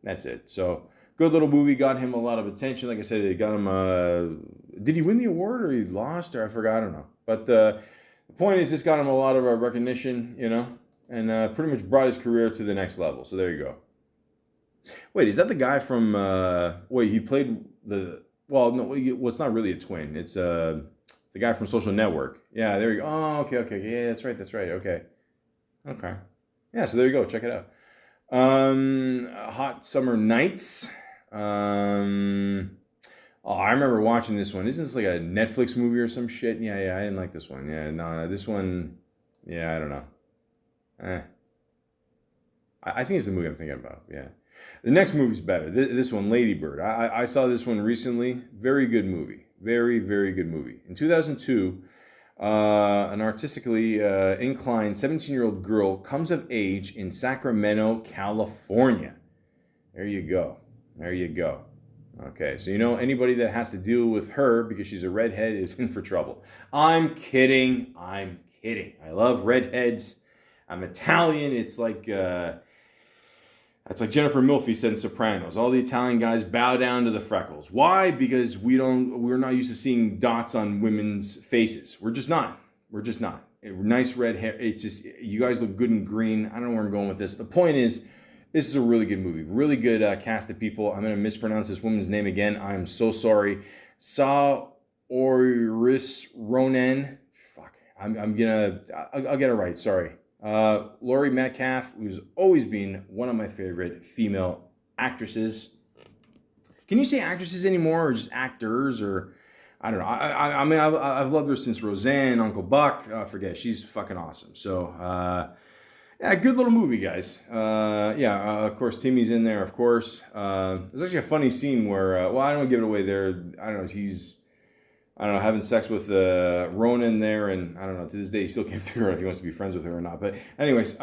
[SPEAKER 1] That's it. So, good little movie. Got him a lot of attention. Like I said, it got him... did he win the award or he lost? Or I forgot. I don't know. But the point is, this got him a lot of recognition, you know, and pretty much brought his career to the next level. So, there you go. Wait, is that the guy from... wait, he played the... Well, no, it's not really a twin. It's the guy from Social Network. Yeah, there you go. Oh, okay. Yeah, that's right. Okay. Yeah, so there you go. Check it out. Hot Summer Nights. Oh, I remember watching this one. Isn't this like a Netflix movie or some shit? Yeah, I didn't like this one. Yeah, no, this one... Yeah, I don't know. I think it's the movie I'm thinking about. Yeah. The next movie's better. This one, Lady Bird. I saw this one recently. Very good movie. Very, very good movie. In 2002, an artistically inclined 17-year-old girl comes of age in Sacramento, California. There you go. Okay, so you know anybody that has to deal with her because she's a redhead is in for trouble. I'm kidding. I love redheads. I'm Italian. It's like... That's like Jennifer Milfy said in Sopranos. All the Italian guys bow down to the freckles. Why? Because we're not used to seeing dots on women's faces. We're just not. Nice red hair. It's just, you guys look good and green. I don't know where I'm going with this. The point is, this is a really good movie. Really good cast of people. I'm going to mispronounce this woman's name again. I'm so sorry. Saoirse Ronan. Fuck. I'll get it right. Sorry. Laurie Metcalf, who's always been one of my favorite female actresses. Can you say actresses anymore, or just actors, or I don't know. I mean, I've loved her since Roseanne, Uncle Buck. Forget, she's fucking awesome. So, yeah, good little movie, guys. Of course, Timmy's in there, of course. There's actually a funny scene where, well, I don't want to give it away there. I don't know, he's... having sex with Ronan there, and I don't know, to this day, he still can't figure out if he wants to be friends with her or not. But anyways,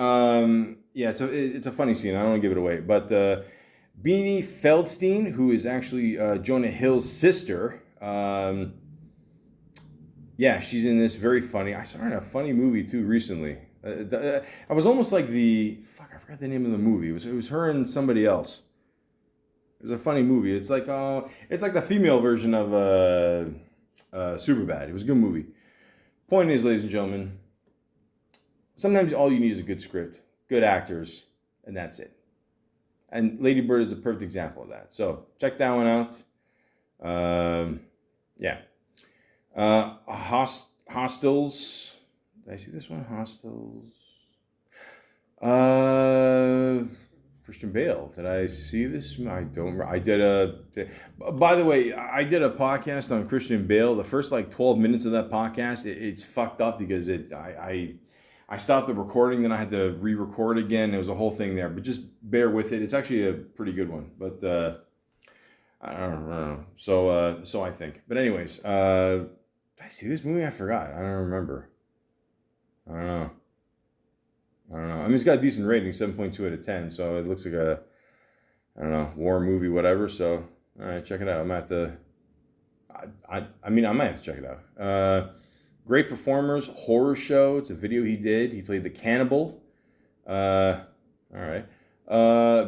[SPEAKER 1] yeah, it's a funny scene. I don't want to give it away. But Beanie Feldstein, who is actually Jonah Hill's sister, yeah, she's in this, very funny. I saw her in a funny movie, too, recently. I was almost like I forgot the name of the movie. It was her and somebody else. It was a funny movie. It's like the female version of... Superbad. It was a good movie. Point is, ladies and gentlemen, sometimes all you need is a good script, good actors, and that's it. And Lady Bird is a perfect example of that. So check that one out. Yeah. Hostels. Did I see this one? Hostels. Uh, Christian Bale. Did I see this? I don't. I did a. By the way, I did a podcast on Christian Bale. The first like 12 minutes of that podcast, it's fucked up because I stopped the recording, then I had to re-record again. It was a whole thing there, but just bear with it. It's actually a pretty good one, but I don't know. So I think. But anyways, did I see this movie? I forgot. I don't remember. I don't know. I don't know. I mean, it's got a decent rating, 7.2 out of 10. So it looks like a, I don't know, war movie, whatever. So, all right, check it out. I'm gonna have to. I mean, I might have to check it out. Great performers, horror show. It's a video he did. He played the cannibal. All right.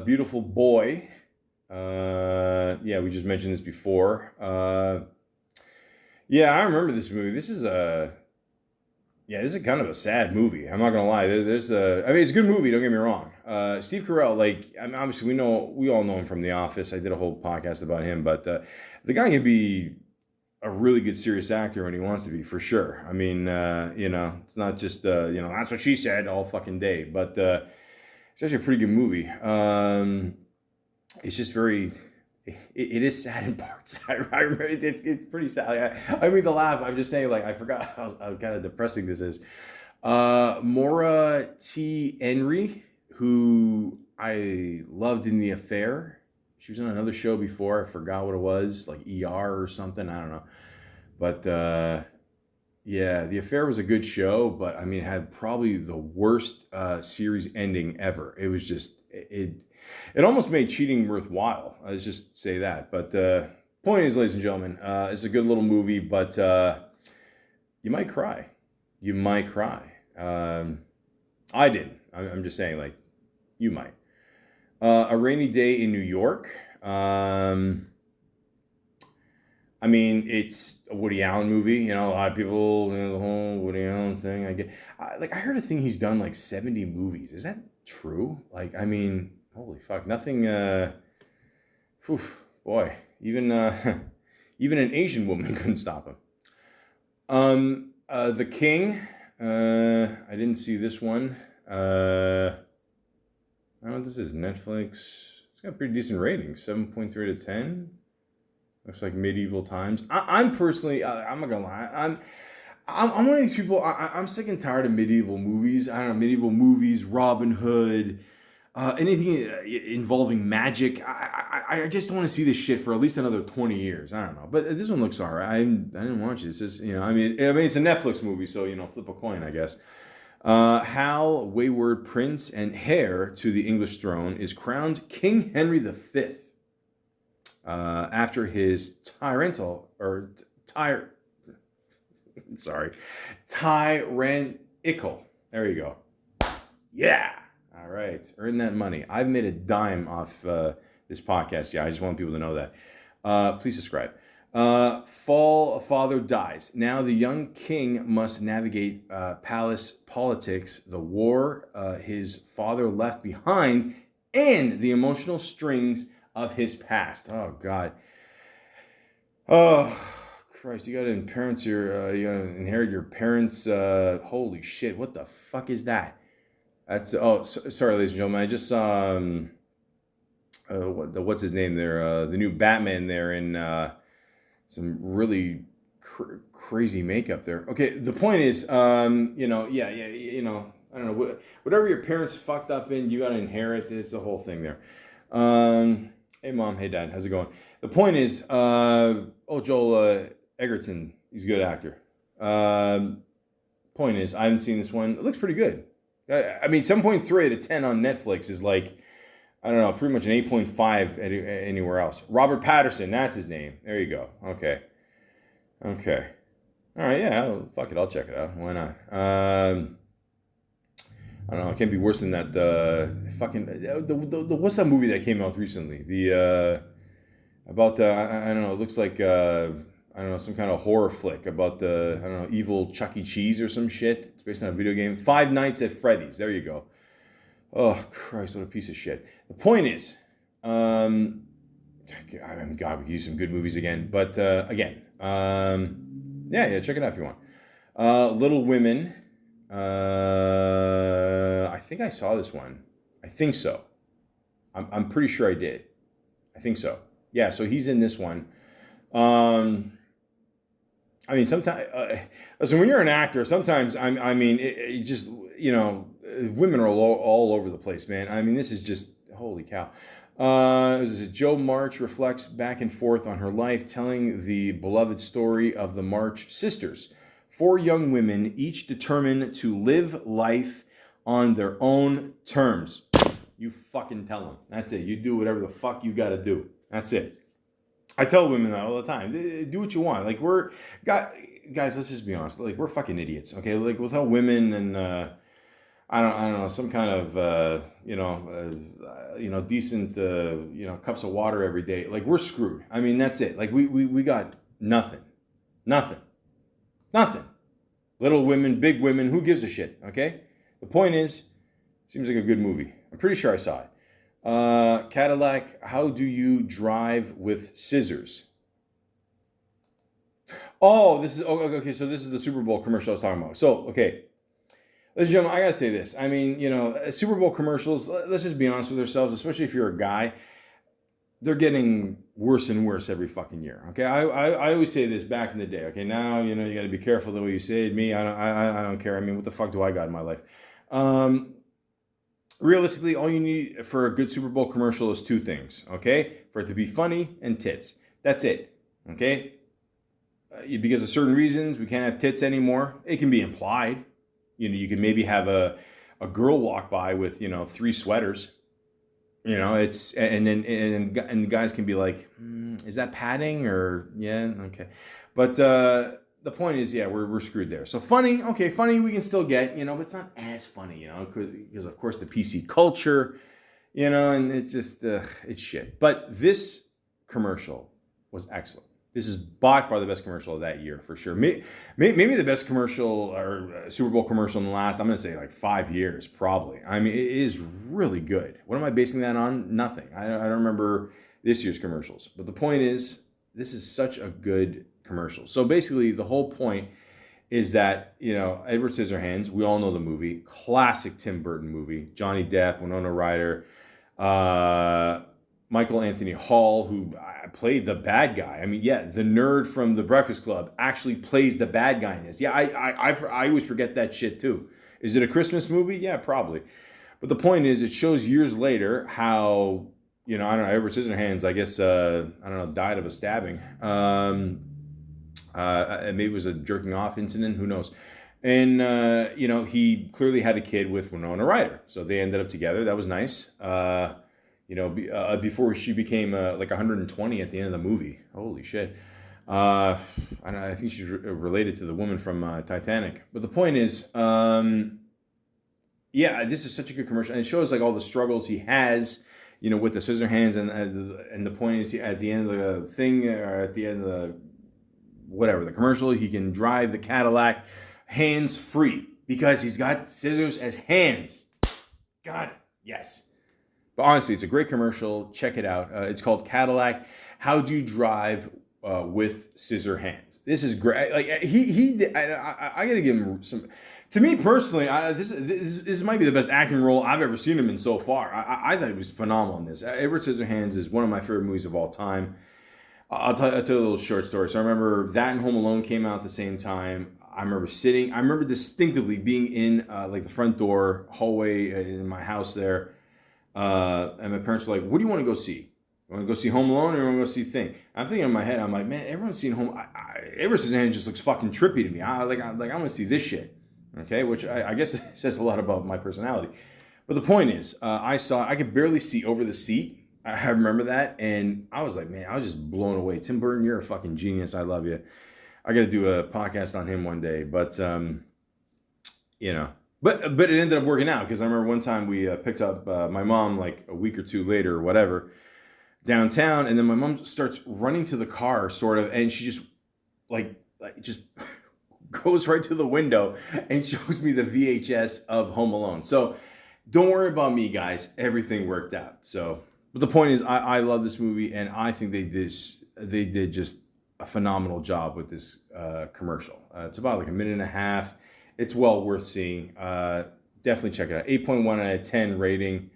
[SPEAKER 1] Beautiful Boy. Yeah, we just mentioned this before. Yeah, I remember this movie. This is this is kind of a sad movie. I'm not gonna lie. I mean, it's a good movie. Don't get me wrong. Steve Carell, like, I mean, obviously we all know him from The Office. I did a whole podcast about him, but the guy can be a really good serious actor when he wants to be, for sure. I mean, it's not just that's what she said all fucking day, but it's actually a pretty good movie. It's just very. It is sad in parts. I remember it's pretty sad. I mean, the laugh. I'm just saying, like, I forgot how kind of depressing this is. Maura T. Henry, who I loved in The Affair. She was on another show before. I forgot what it was, like ER or something. I don't know. But yeah, The Affair was a good show, but I mean, it had probably the worst series ending ever. It was just it almost made cheating worthwhile. Let's just say that. But point is, ladies and gentlemen, it's a good little movie, but you might cry. You might cry. I didn't. I'm just saying, like, you might. A Rainy Day in New York. I mean, it's a Woody Allen movie. You know, a lot of people, the whole Woody Allen thing. I heard a thing he's done like 70 movies. Is that true? Like, I mean, holy fuck, nothing. Boy, even even an Asian woman couldn't stop him. The King. I didn't see this one. I don't know what this is. Netflix. It's got pretty decent ratings. 7.3 to 10. Looks like medieval times. I'm personally, I'm not gonna lie. I'm one of these people. I'm sick and tired of medieval movies. I don't know, medieval movies, Robin Hood, anything involving magic. I just don't want to see this shit for at least another 20 years. I don't know, but this one looks alright. I didn't watch it. It's just, I mean, it's a Netflix movie, so flip a coin, I guess. Hal, wayward prince and heir to the English throne, is crowned King Henry V. After his tyrannical. There you go. Yeah. All right. Earn that money. I've made a dime off this podcast. Yeah, I just want people to know that. Please subscribe. Father dies. Now the young king must navigate palace politics, the war his father left behind, and the emotional strings of his past. Oh God. Oh Christ! You gotta inherit your parents. Holy shit! What the fuck is that? That's sorry, ladies and gentlemen. I just saw what's his name there? The new Batman there in some really crazy makeup there. Okay, the point is, I don't know, whatever your parents fucked up in, you gotta inherit. It's a whole thing there. Hey mom, hey dad, how's it going? The point is, Joel Egerton, he's a good actor. Point is, I haven't seen this one. It looks pretty good. I mean, 7.3 out of 10 on Netflix is like, I don't know, pretty much an 8.5 anywhere else. Robert Pattinson, that's his name. There you go. Okay. All right, yeah, fuck it, I'll check it out. Why not? I don't know. It can't be worse than that. What's that movie that came out recently? About I don't know. It looks like I don't know, some kind of horror flick about the I don't know, evil Chuck E. Cheese or some shit. It's based on a video game. Five Nights at Freddy's. There you go. Oh Christ, what a piece of shit. The point is, I mean, God, we could use some good movies again. But again, Yeah, check it out if you want. Little Women. I think I saw this one. I think so. I'm pretty sure I did. I think so. Yeah, so he's in this one. I mean, sometimes, listen, when you're an actor, sometimes, I mean, it just, women are all over the place, man. I mean, this is just, holy cow. Joe March reflects back and forth on her life, telling the beloved story of the March sisters. 4 young women, each determined to live life on their own terms. You fucking tell them. That's it. You do whatever the fuck you got to do. That's it. I tell women that all the time. Do what you want. Like, guys, let's just be honest. Like, we're fucking idiots. Okay, like we'll tell women and I don't know, some kind of decent cups of water every day. Like, we're screwed. I mean, that's it. Like, we got nothing. Little Women, Big Women. Who gives a shit? Okay. The point is, seems like a good movie. I'm pretty sure I saw it. Cadillac, How Do You Drive with Scissors? Oh, this is okay. So this is the Super Bowl commercial I was talking about. So, okay, ladies and gentlemen, I gotta say this. I mean, Super Bowl commercials. Let's just be honest with ourselves, especially if you're a guy. They're getting worse and worse every fucking year. Okay, I always say this back in the day. Okay, now you got to be careful the way you say it. Me, I don't care. I mean, what the fuck do I got in my life? Realistically, all you need for a good Super Bowl commercial is 2 things, okay? For it to be funny and tits. That's it, okay? Because of certain reasons, we can't have tits anymore. It can be implied. You can maybe have a girl walk by with, 3 sweaters. It's and the guys can be like, is that padding or yeah, okay, but the point is, yeah, we're screwed there. So funny, okay, funny we can still get, but it's not as funny, because of course the PC culture, and it's just it's shit. But this commercial was excellent. This is by far the best commercial of that year for sure. Maybe the best commercial or Super Bowl commercial in the last, I'm going to say like 5 years, probably. I mean, it is really good. What am I basing that on? Nothing. I don't remember this year's commercials. But the point is, this is such a good commercial. So basically, the whole point is that, Edward Scissorhands, we all know the movie, classic Tim Burton movie, Johnny Depp, Winona Ryder, Michael Anthony Hall, who played the bad guy. I mean, yeah, the nerd from The Breakfast Club actually plays the bad guy in this. Yeah, I always forget that shit too. Is it a Christmas movie? Yeah, probably. But the point is, it shows years later how, I don't know, Edward Scissorhands, I guess, died of a stabbing. Maybe it was a jerking off incident, who knows. And, he clearly had a kid with Winona Ryder. So they ended up together. That was nice. Before she became like 120 at the end of the movie. Holy shit. I think she's related to the woman from Titanic. But the point is, this is such a good commercial. And it shows like all the struggles he has, with the Scissorhands. And the point is, at the end of the thing, or at the end of the commercial, he can drive the Cadillac hands free because he's got scissors as hands. God, yes. But honestly, it's a great commercial. Check it out. It's called Cadillac, How Do You Drive with Scissor Hands? This is great. Like he did, I got to give him some. To me personally, this might be the best acting role I've ever seen him in so far. I thought he was phenomenal in this. Edward Scissorhands is one of my favorite movies of all time. I'll tell you a little short story. So I remember that and Home Alone came out at the same time. I remember distinctively being in like the front door hallway in my house there. And my parents were like, what do you want to go see? You want to go see Home Alone or you want to go see Thing? I'm thinking in my head, I'm like, man, everyone's seen Home. Edward Scissorhands just looks fucking trippy to me. I want to see this shit. Okay, which I guess says a lot about my personality. But the point is, I could barely see over the seat. I remember that, and I was like, man, I was just blown away. Tim Burton, you're a fucking genius. I love you. I got to do a podcast on him one day, but But it ended up working out because I remember one time we picked up my mom like a week or 2 later or whatever downtown, and then my mom starts running to the car sort of, and she just like just goes right to the window and shows me the VHS of Home Alone. So don't worry about me, guys. Everything worked out. So, but the point is, I love this movie, and I think they did just a phenomenal job with this commercial. It's about like a minute and a half. It's well worth seeing. Definitely check it out. 8.1 out of 10 rating.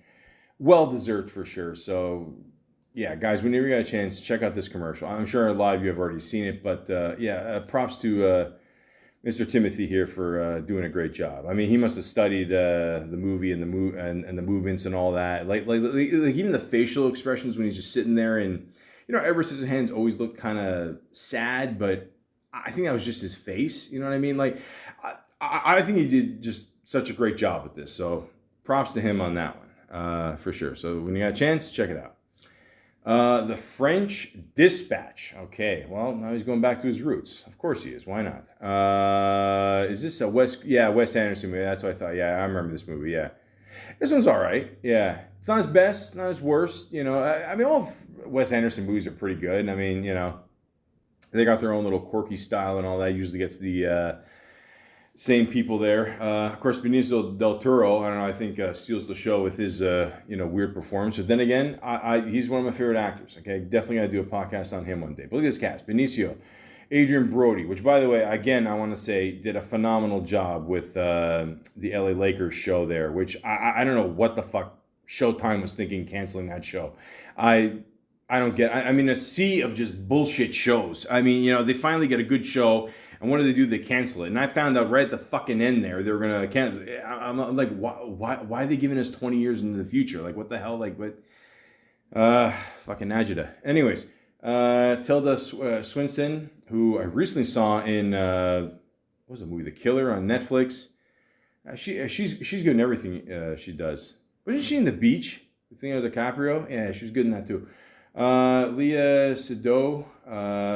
[SPEAKER 1] Well deserved for sure. So, yeah, guys, whenever you got a chance, check out this commercial. I'm sure a lot of you have already seen it, but props to Mr. Timothy here for doing a great job. I mean, he must have studied the movie and the movements and all that. Like even the facial expressions when he's just sitting there, and Edward Scissorhands always looked kind of sad, but I think that was just his face. You know what I mean? Like, I think he did just such a great job with this. So props to him on that one for sure. So when you got a chance, check it out. The French Dispatch. Okay, well, now he's going back to his roots. Of course he is. Why not? Is this a Wes Anderson movie? That's what I thought. Yeah, I remember this movie. Yeah. This one's all right. Yeah. It's not his best, not his worst. I mean, all of Wes Anderson movies are pretty good. I mean, they got their own little quirky style and all that. Usually gets the same people there. Of course, Benicio del Toro, I don't know, I think steals the show with his, weird performance. But then again, he's one of my favorite actors. Okay, definitely got to do a podcast on him one day. But look at this cast. Benicio, Adrian Brody, which, by the way, again, I want to say, did a phenomenal job with the LA Lakers show there, which I don't know what the fuck Showtime was thinking canceling that show. I don't get. I mean, a sea of just bullshit shows. I mean, they finally get a good show, and what do? They cancel it. And I found out right at the fucking end there they were gonna cancel it. I'm like, why are they giving us 20 years into the future? Like, what the hell? Like, what? Fucking agita. Anyways, Tilda Swinton, who I recently saw in what was the movie? The Killer on Netflix. She's good in everything she does. Wasn't she in The Beach with Leonardo DiCaprio? Yeah, she's good in that too. Leah Seydoux,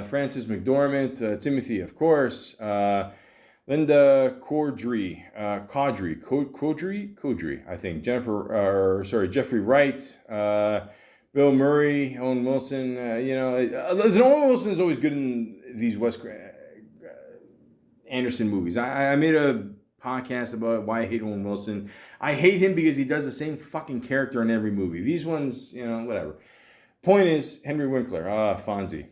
[SPEAKER 1] Frances McDormand, Timothy, of course, Linda Cordry, I think, Jeffrey Wright, Bill Murray, Owen Wilson. Owen Wilson is always good in these Wes Anderson movies. I made a podcast about why I hate Owen Wilson. I hate him because he does the same fucking character in every movie. These ones, whatever. Point is, Henry Winkler, Fonzie.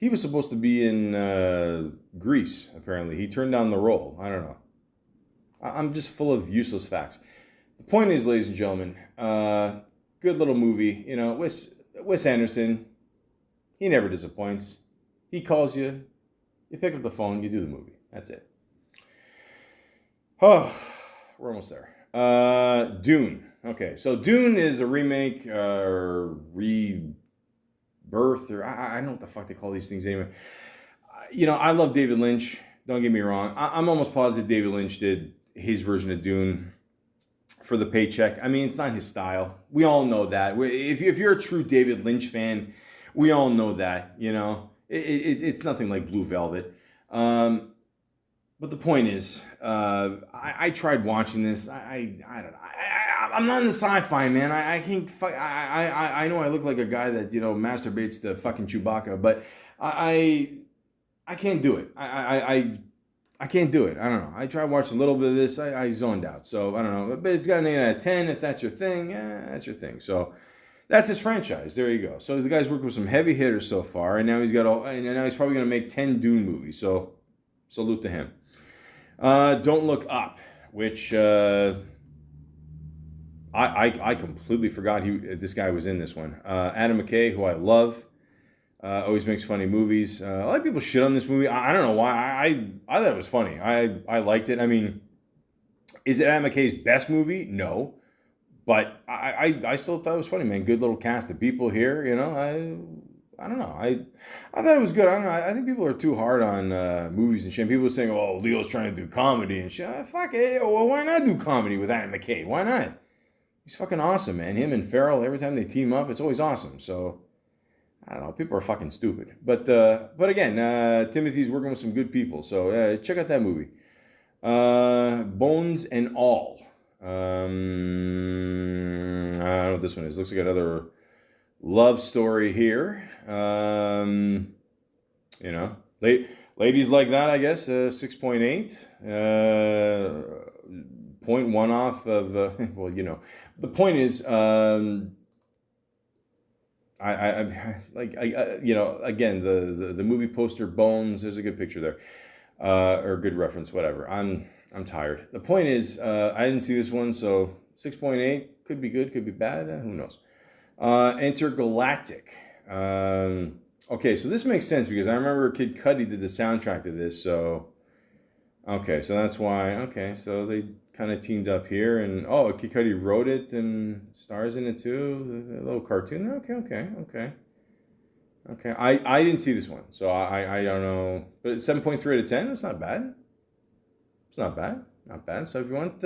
[SPEAKER 1] He was supposed to be in Grease, apparently. He turned down the role. I don't know. I'm just full of useless facts. The point is, ladies and gentlemen, good little movie. Wes Anderson, he never disappoints. He calls you, you pick up the phone, you do the movie. That's it. Oh, we're almost there. Dune. Okay, so Dune is a remake or rebirth, or I don't know what the fuck they call these things anyway. I love David Lynch. Don't get me wrong. I'm almost positive David Lynch did his version of Dune for the paycheck. I mean, it's not his style. We all know that. If you're a true David Lynch fan, we all know that. It's nothing like Blue Velvet. But the point is, I tried watching this. I don't know. I'm not in the sci-fi, man. I can't. I know I look like a guy that masturbates to fucking Chewbacca, but I can't do it. I can't do it. I don't know. I tried watching a little bit of this. I zoned out. So I don't know. But it's got an 8 out of 10. If that's your thing, yeah, that's your thing. So that's his franchise. There you go. So the guy's worked with some heavy hitters so far, and now he's probably going to make 10 Dune movies. So salute to him. Don't Look Up, which I completely forgot this guy was in this one. Adam McKay, who I love, always makes funny movies. A lot of people shit on this movie. I don't know why. I thought it was funny. I liked it. I mean, is it Adam McKay's best movie? No, but I still thought it was funny, man. Good little cast of people here. I don't know. I thought it was good. I don't know. I think people are too hard on movies and shit. People are saying, "Oh, Leo's trying to do comedy and shit." Fuck it. Well, why not do comedy with Adam McKay? Why not? He's fucking awesome, man. Him and Farrell, every time they team up, it's always awesome. So I don't know. People are fucking stupid. But again, Timothy's working with some good people. So check out that movie. Bones and All. I don't know what this one is. Looks like another love story here. Ladies like that, I guess. 6.8. 0.1 off of. The point is, I again, the movie poster Bones. There's a good picture there, or a good reference, whatever. I'm tired. The point is, I didn't see this one, so 6.8 could be good, could be bad. Who knows? Intergalactic. Okay, so this makes sense because I remember Kid Cudi did the soundtrack to this, so okay, so that's why. Okay, so they kind of teamed up here, and Kid Cudi wrote it and stars in it too. A little cartoon. Okay. I didn't see this one, so I don't know. But 7.3 out of 10. That's not bad. It's not bad. Not bad. So if you want,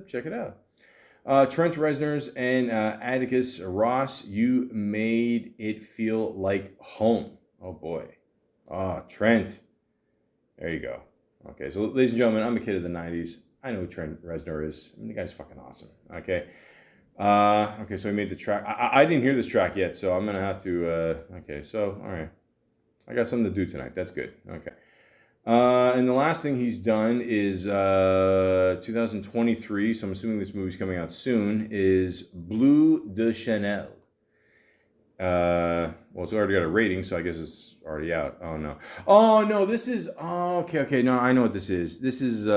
[SPEAKER 1] check it out. Trent Reznor's and Atticus Ross, You Made It Feel Like Home. Oh boy. Trent. There you go. Okay, so ladies and gentlemen, I'm a kid of the 90s. I know who Trent Reznor is. I mean, the guy's fucking awesome. Okay. Okay, so he made the track. I didn't hear this track yet, so I'm going to have to... okay, so, all right. I got something to do tonight. That's good. Okay. And the last thing he's done is 2023, so I'm assuming this movie's coming out soon, is Bleu de Chanel. Well, it's already got a rating, so I guess it's already out. Oh, no. Oh, no, this is... Oh, okay. No, I know what this is. This is...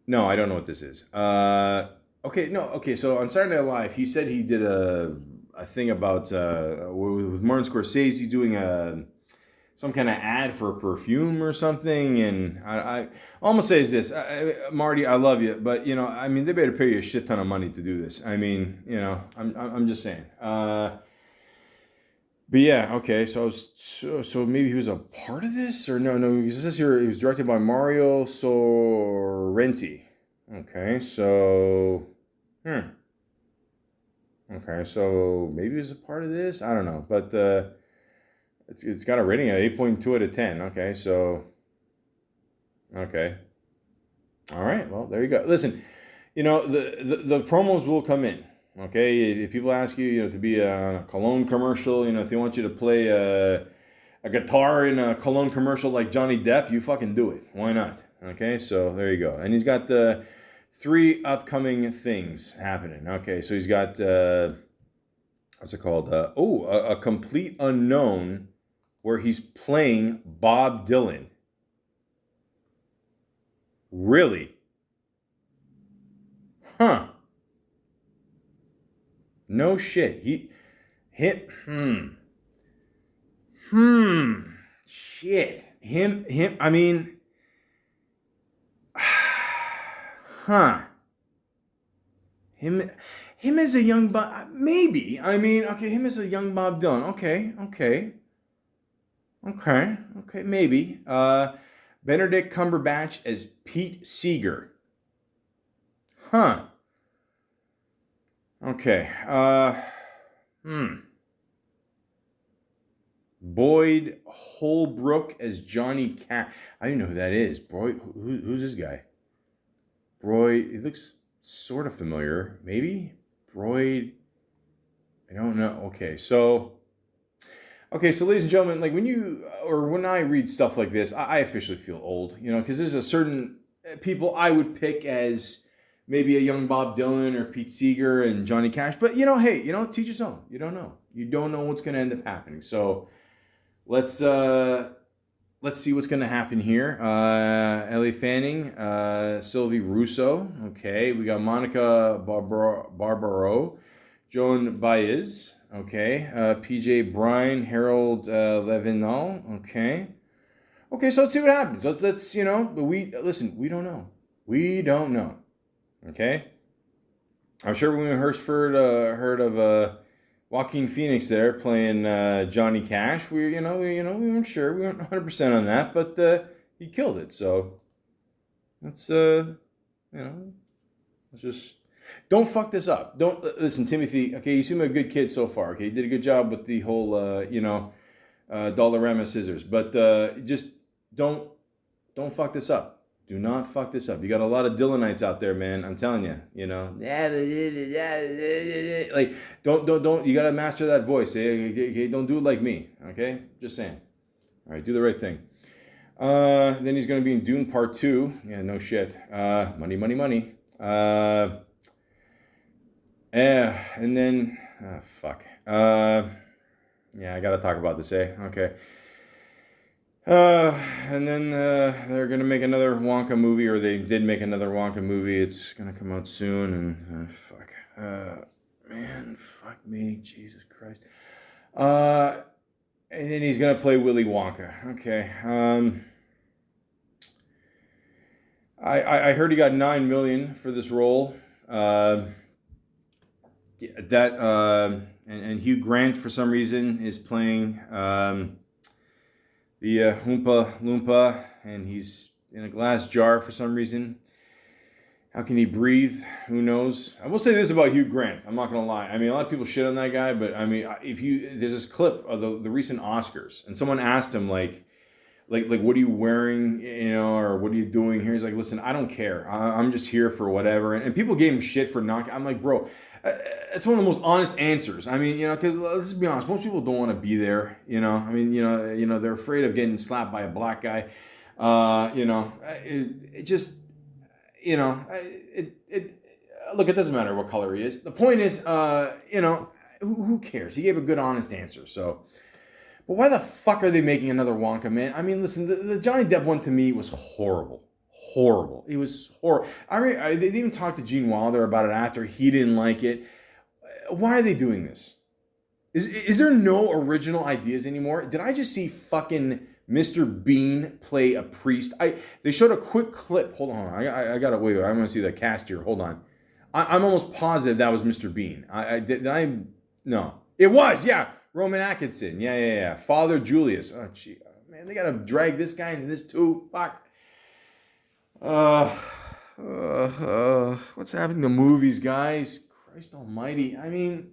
[SPEAKER 1] No, I don't know what this is. Okay, so on Saturday Night Live, he said he did a thing about... with Martin Scorsese doing some kind of ad for a perfume or something, and I almost say is this, Marty, I love you, but I mean, they better pay you a shit ton of money to do this. I mean, I'm just saying. But yeah, okay, so maybe he was a part of this, or no, because this here it was directed by Mario Sorrenti. Okay, so okay, so maybe he was a part of this. I don't know, but it's got a rating of 8.2 out of 10. Okay, so okay, all right. Well, there you go. Listen, the promos will come in. Okay, if people ask you, to be a cologne commercial, if they want you to play a guitar in a cologne commercial like Johnny Depp, you fucking do it. Why not? Okay, so there you go. And he's got 3 upcoming things happening. Okay, so he's got what's it called? A Complete Unknown, where he's playing Bob Dylan. Really? Huh. No shit. Shit. I mean, huh. Him as a young Bob, maybe. I mean, okay, him as a young Bob Dylan. Okay, maybe. Benedict Cumberbatch as Pete Seeger. Huh. Okay. Boyd Holbrook as Johnny Cash. I don't know who that is. Boyd, who's this guy? Boyd, he looks sort of familiar. Maybe? Boyd, I don't know. Okay, so ladies and gentlemen, like when I read stuff like this, I officially feel old, because there's a certain people I would pick as maybe a young Bob Dylan or Pete Seeger and Johnny Cash. But, hey, teach his own. You don't know. You don't know what's going to end up happening. So let's see what's going to happen here. Ellie Fanning, Sylvie Russo. Okay, we got Monica Barbaro, Joan Baez. Okay, PJ Bryan, Harold Levinal. Okay, so let's see what happens. Let's but we don't know. We don't know. Okay, I'm sure when we heard of Joaquin Phoenix there playing Johnny Cash, we weren't sure, we weren't 100% on that, but he killed it. So let's let's just don't fuck this up. Don't listen, Timothy. Okay, you seem like a good kid so far. Okay, you did a good job with the whole Dollarama scissors, but just don't fuck this up. Do not fuck this up. You got a lot of Dylanites out there, man. I'm telling you, like don't. You got to master that voice. Okay? Don't do it like me. Okay, just saying. All right, do the right thing. Then he's gonna be in Dune Part 2. Yeah, no shit. Money. And then fuck. Yeah, I gotta talk about this, eh? Okay. And then they're gonna make another Wonka movie, or they did make another Wonka movie. It's gonna come out soon, and fuck. Man, fuck me, Jesus Christ. And then he's gonna play Willy Wonka. Okay. I heard he got $9 million for this role. And Hugh Grant for some reason is playing the Oompa Loompa, and he's in a glass jar for some reason. How can he breathe? Who knows? I will say this about Hugh Grant. I'm not gonna lie. I mean, a lot of people shit on that guy, but I mean, there's this clip of the recent Oscars, and someone asked him like, what are you wearing, or what are you doing here? He's like, listen, I don't care. I'm just here for whatever. And people gave him shit for not. I'm like, bro, it's one of the most honest answers. I mean, because let's be honest, most people don't want to be there. I mean, they're afraid of getting slapped by a black guy. It just, look, it doesn't matter what color he is. The point is, who cares? He gave a good, honest answer. So. But why the fuck are they making another Wonka, man? I mean, listen, the Johnny Depp one to me was horrible. Horrible. It was horrible. They even talked to Gene Wilder about it after. He didn't like it. Why are they doing this? Is there no original ideas anymore? Did I just see fucking Mr. Bean play a priest? They showed a quick clip. Hold on. I gotta wait. I'm gonna see the cast here. Hold on. I'm almost positive that was Mr. Bean. No. It was, yeah. Roman Atkinson, yeah. Father Julius. Oh, gee, man, they gotta drag this guy into this too. Fuck. What's happening to movies, guys? Christ Almighty. I mean,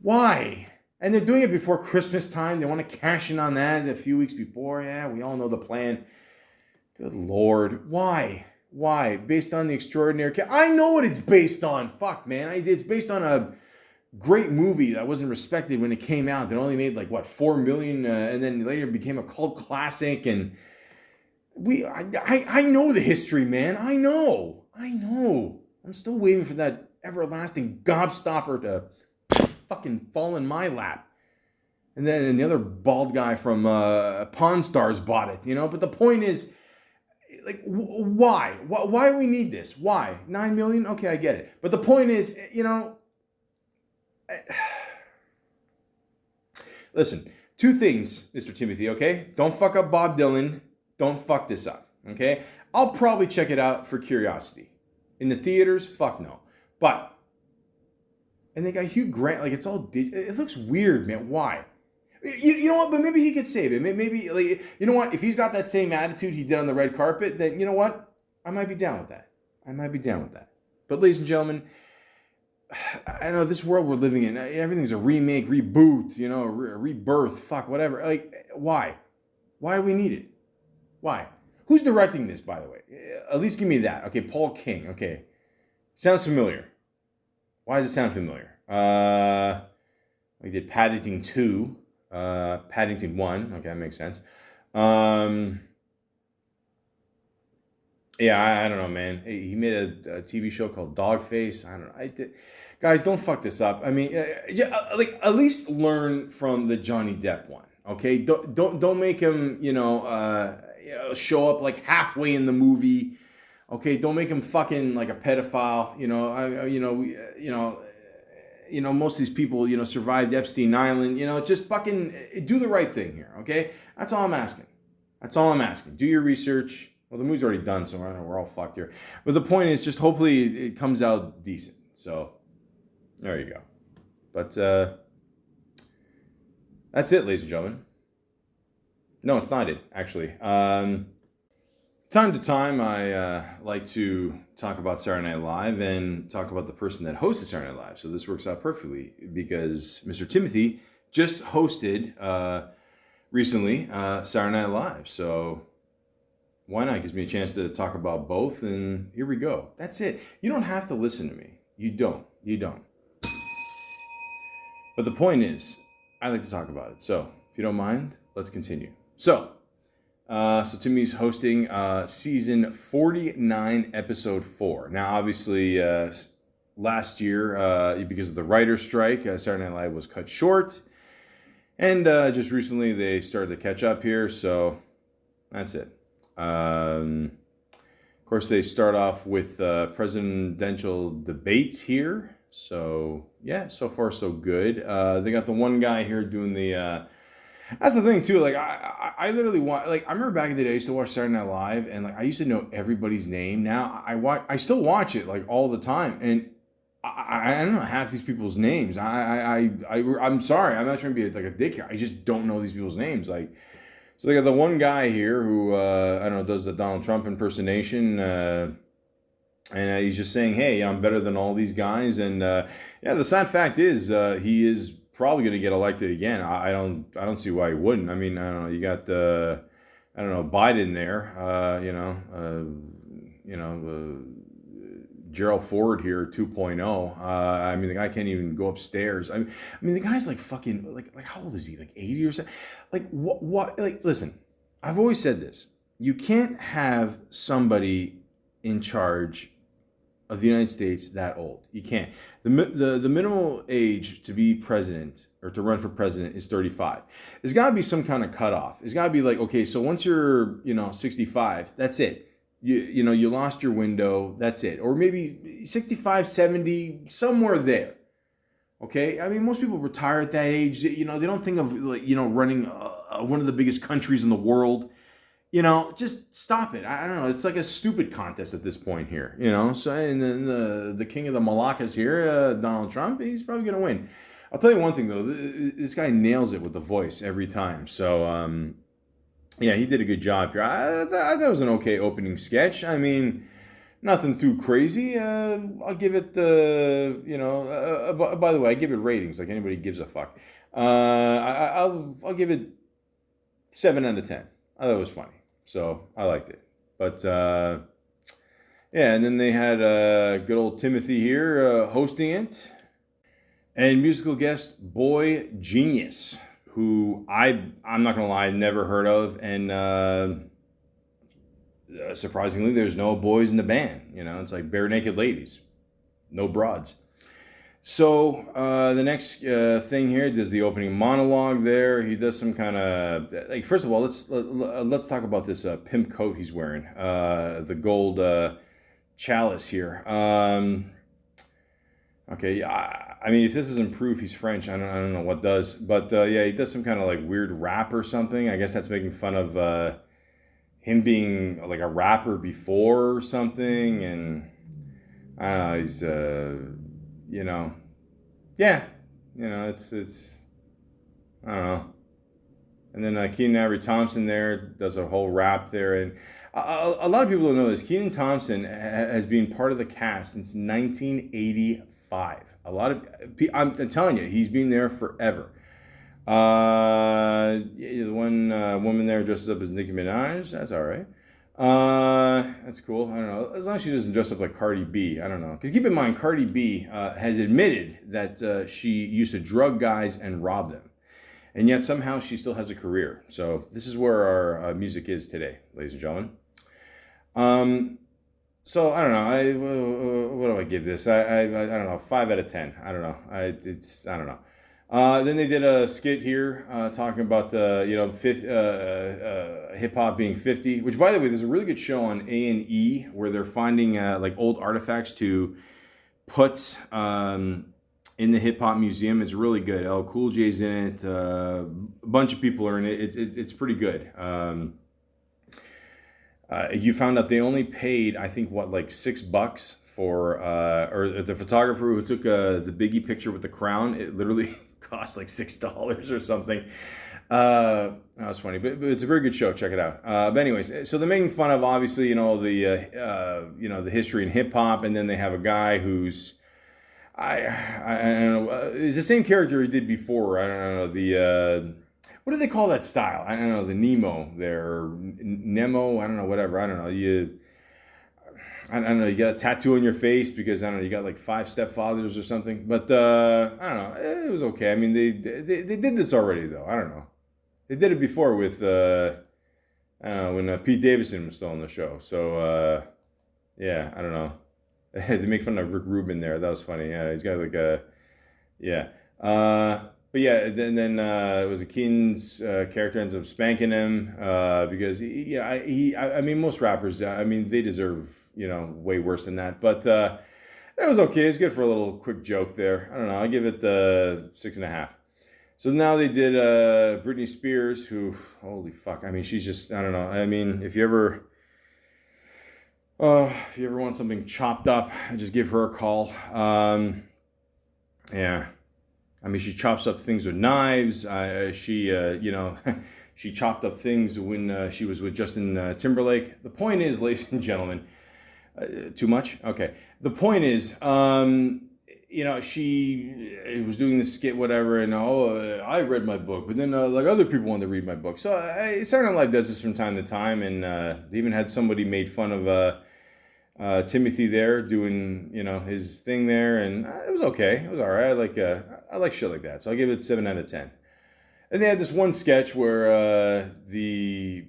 [SPEAKER 1] why? And they're doing it before Christmas time. They want to cash in on that a few weeks before. Yeah, we all know the plan. Good Lord, why? Why? Based on The Extraordinary. I know what it's based on. Fuck, man. It's based on a great movie that wasn't respected when it came out. That only made 4 million, and then later became a cult classic. And I know the history, man. I know. I'm still waiting for that everlasting gobstopper to fucking fall in my lap. And then the other bald guy from Pawn Stars bought it, But the point is, why? Why do we need this? Why? 9 million? Okay, I get it. But the point is, listen, two things, Mr. Timothy, okay? Don't fuck up Bob Dylan. Don't fuck this up, okay? I'll probably check it out for curiosity. In the theaters, fuck no. But, and they got Hugh Grant, it's all, it looks weird, man. Why? You know what? But maybe he could save it. Maybe, you know what? If he's got that same attitude he did on the red carpet, then you know what? I might be down with that. But ladies and gentlemen, I know this world we're living in, everything's a remake, reboot, rebirth, fuck, whatever. Why? Why do we need it? Why? Who's directing this, by the way? At least give me that. Okay, Paul King. Okay. Sounds familiar. Why does it sound familiar? We did Paddington 2, Paddington 1. Okay, that makes sense. Yeah, I don't know, man. He made a TV show called Dogface. I don't know. Guys, don't fuck this up. I mean, at least learn from the Johnny Depp one, okay? Don't make him, show up halfway in the movie, okay? Don't make him fucking like a pedophile, most of these people, survived Epstein Island. Just fucking do the right thing here, okay? That's all I'm asking. Do your research. Well, the movie's already done, so we're all fucked here. But the point is, just hopefully it comes out decent. So, there you go. But that's it, ladies and gentlemen. No, it's not it, actually. Time to time, I like to talk about Saturday Night Live and talk about the person that hosted Saturday Night Live. So this works out perfectly because Mr. Timothy just hosted recently Saturday Night Live. So why not? It gives me a chance to talk about both, and here we go. That's it. You don't have to listen to me. You don't. But the point is, I like to talk about it. So if you don't mind, let's continue. So Timmy's hosting season 49, episode 4. Now, obviously, last year because of the writer's strike. Saturday Night Live was cut short. And just recently they started to catch up here, so that's it. Of course, they start off with presidential debates here. So, yeah, so far so good. They got the one guy here doing the... that's the thing, too. Like, I literally want... Like, I remember back in the day, I used to watch Saturday Night Live, and, like, I used to know everybody's name. Now, I still watch it, like, all the time, and I don't know half these people's names. I'm sorry. I'm not trying to be like a dick here. I just don't know these people's names. Like, so they got the one guy here who I don't know does the Donald Trump impersonation, and he's just saying, "Hey, I'm better than all these guys." And yeah, the sad fact is he is probably going to get elected again. I don't see why he wouldn't. I mean, I don't know. You got I don't know Biden there. Gerald Ford here 2.0. I mean, the guy can't even go upstairs. I mean, the guy's like fucking like how old is he? Like 80 or something? Like what? Like, listen, I've always said this. You can't have somebody in charge of the United States that old. You can't. The minimal age to be president or to run for president is 35. There's got to be some kind of cutoff. There's got to be like, okay, so once you're 65, that's it. You lost your window, that's it. Or maybe 65, 70, somewhere there. Okay? I mean, most people retire at that age. They don't think of, running one of the biggest countries in the world. Just stop it. I don't know. It's like a stupid contest at this point here, So, and then the king of the Malakas here, Donald Trump, he's probably going to win. I'll tell you one thing, though. This guy nails it with the voice every time. So, yeah, he did a good job here. I thought it was an okay opening sketch. I mean, nothing too crazy. I'll give it by the way, I give it ratings like anybody gives a fuck. I'll give it 7 out of 10. I thought it was funny, so I liked it. But yeah, and then they had good old Timothee here hosting it, and musical guest Boy Genius, who I'm not gonna lie, never heard of, and surprisingly, there's no boys in the band. It's like bare naked ladies, no broads. So the next thing here does the opening monologue. There, he does some kind of like. First of all, let's talk about this pimp coat he's wearing, the gold chalice here. Okay, yeah. I mean, if this isn't proof he's French, I don't know what does. But yeah, he does some kind of like weird rap or something. I guess that's making fun of him being like a rapper before or something. And I don't know, he's yeah, it's I don't know. And then Kenan Thompson there does a whole rap there, and a lot of people don't know this. Kenan Thompson has been part of the cast since 1985. A lot of I'm telling you, he's been there forever. The one woman there dresses up as Nicki Minaj. That's all right. That's cool. I don't know. As long as she doesn't dress up like Cardi B, I don't know. Because keep in mind, Cardi B has admitted that she used to drug guys and rob them. And yet somehow she still has a career. So this is where our music is today, ladies and gentlemen. So I don't know. What do I give this? I don't know. 5 out of 10. I don't know. I don't know. Then they did a skit here talking about hip hop being 50. Which, by the way, there's a really good show on A&E where they're finding like old artifacts to put in the hip hop museum. It's really good. LL Cool J's in it. A bunch of people are in it. It's pretty good. You found out they only paid, I think, like $6 for, or the photographer who took the Biggie picture with the crown. It literally cost like $6 or something. That was funny, but it's a very good show. Check it out. But anyways, so they're making fun of obviously, the history in hip hop, and then they have a guy who's, I don't know, it's the same character he did before. I don't know the. What do they call that style? I don't know, the Nemo there, or Nemo, I don't know, whatever. I don't know. I don't know, you got a tattoo on your face because, I don't know, you got like 5 stepfathers or something. But, I don't know, it was okay. I mean, they did this already, though. I don't know. They did it before with, I don't know, when Pete Davidson was still on the show. So, yeah, I don't know. They make fun of Rick Rubin there. That was funny. Yeah, he's got like a yeah. But yeah, then it was a Keenan's character ends up spanking him because I mean most rappers I mean they deserve way worse than that. But that was okay. It's good for a little quick joke there. I don't know. I'll give it the 6.5. So now they did Britney Spears, who holy fuck. I mean she's just I don't know. I mean if you ever want something chopped up, just give her a call. Yeah. I mean, she chops up things with knives. She chopped up things when she was with Justin Timberlake. The point is, ladies and gentlemen, too much? Okay. The point is, she was doing this skit, whatever, and I read my book, but then like other people wanted to read my book. So Saturday Night Live does this from time to time, and they even had somebody made fun of Timothy there doing his thing there, and it was okay. It was all right. I like shit like that, so I'll give it 7 out of 10. And they had this one sketch where the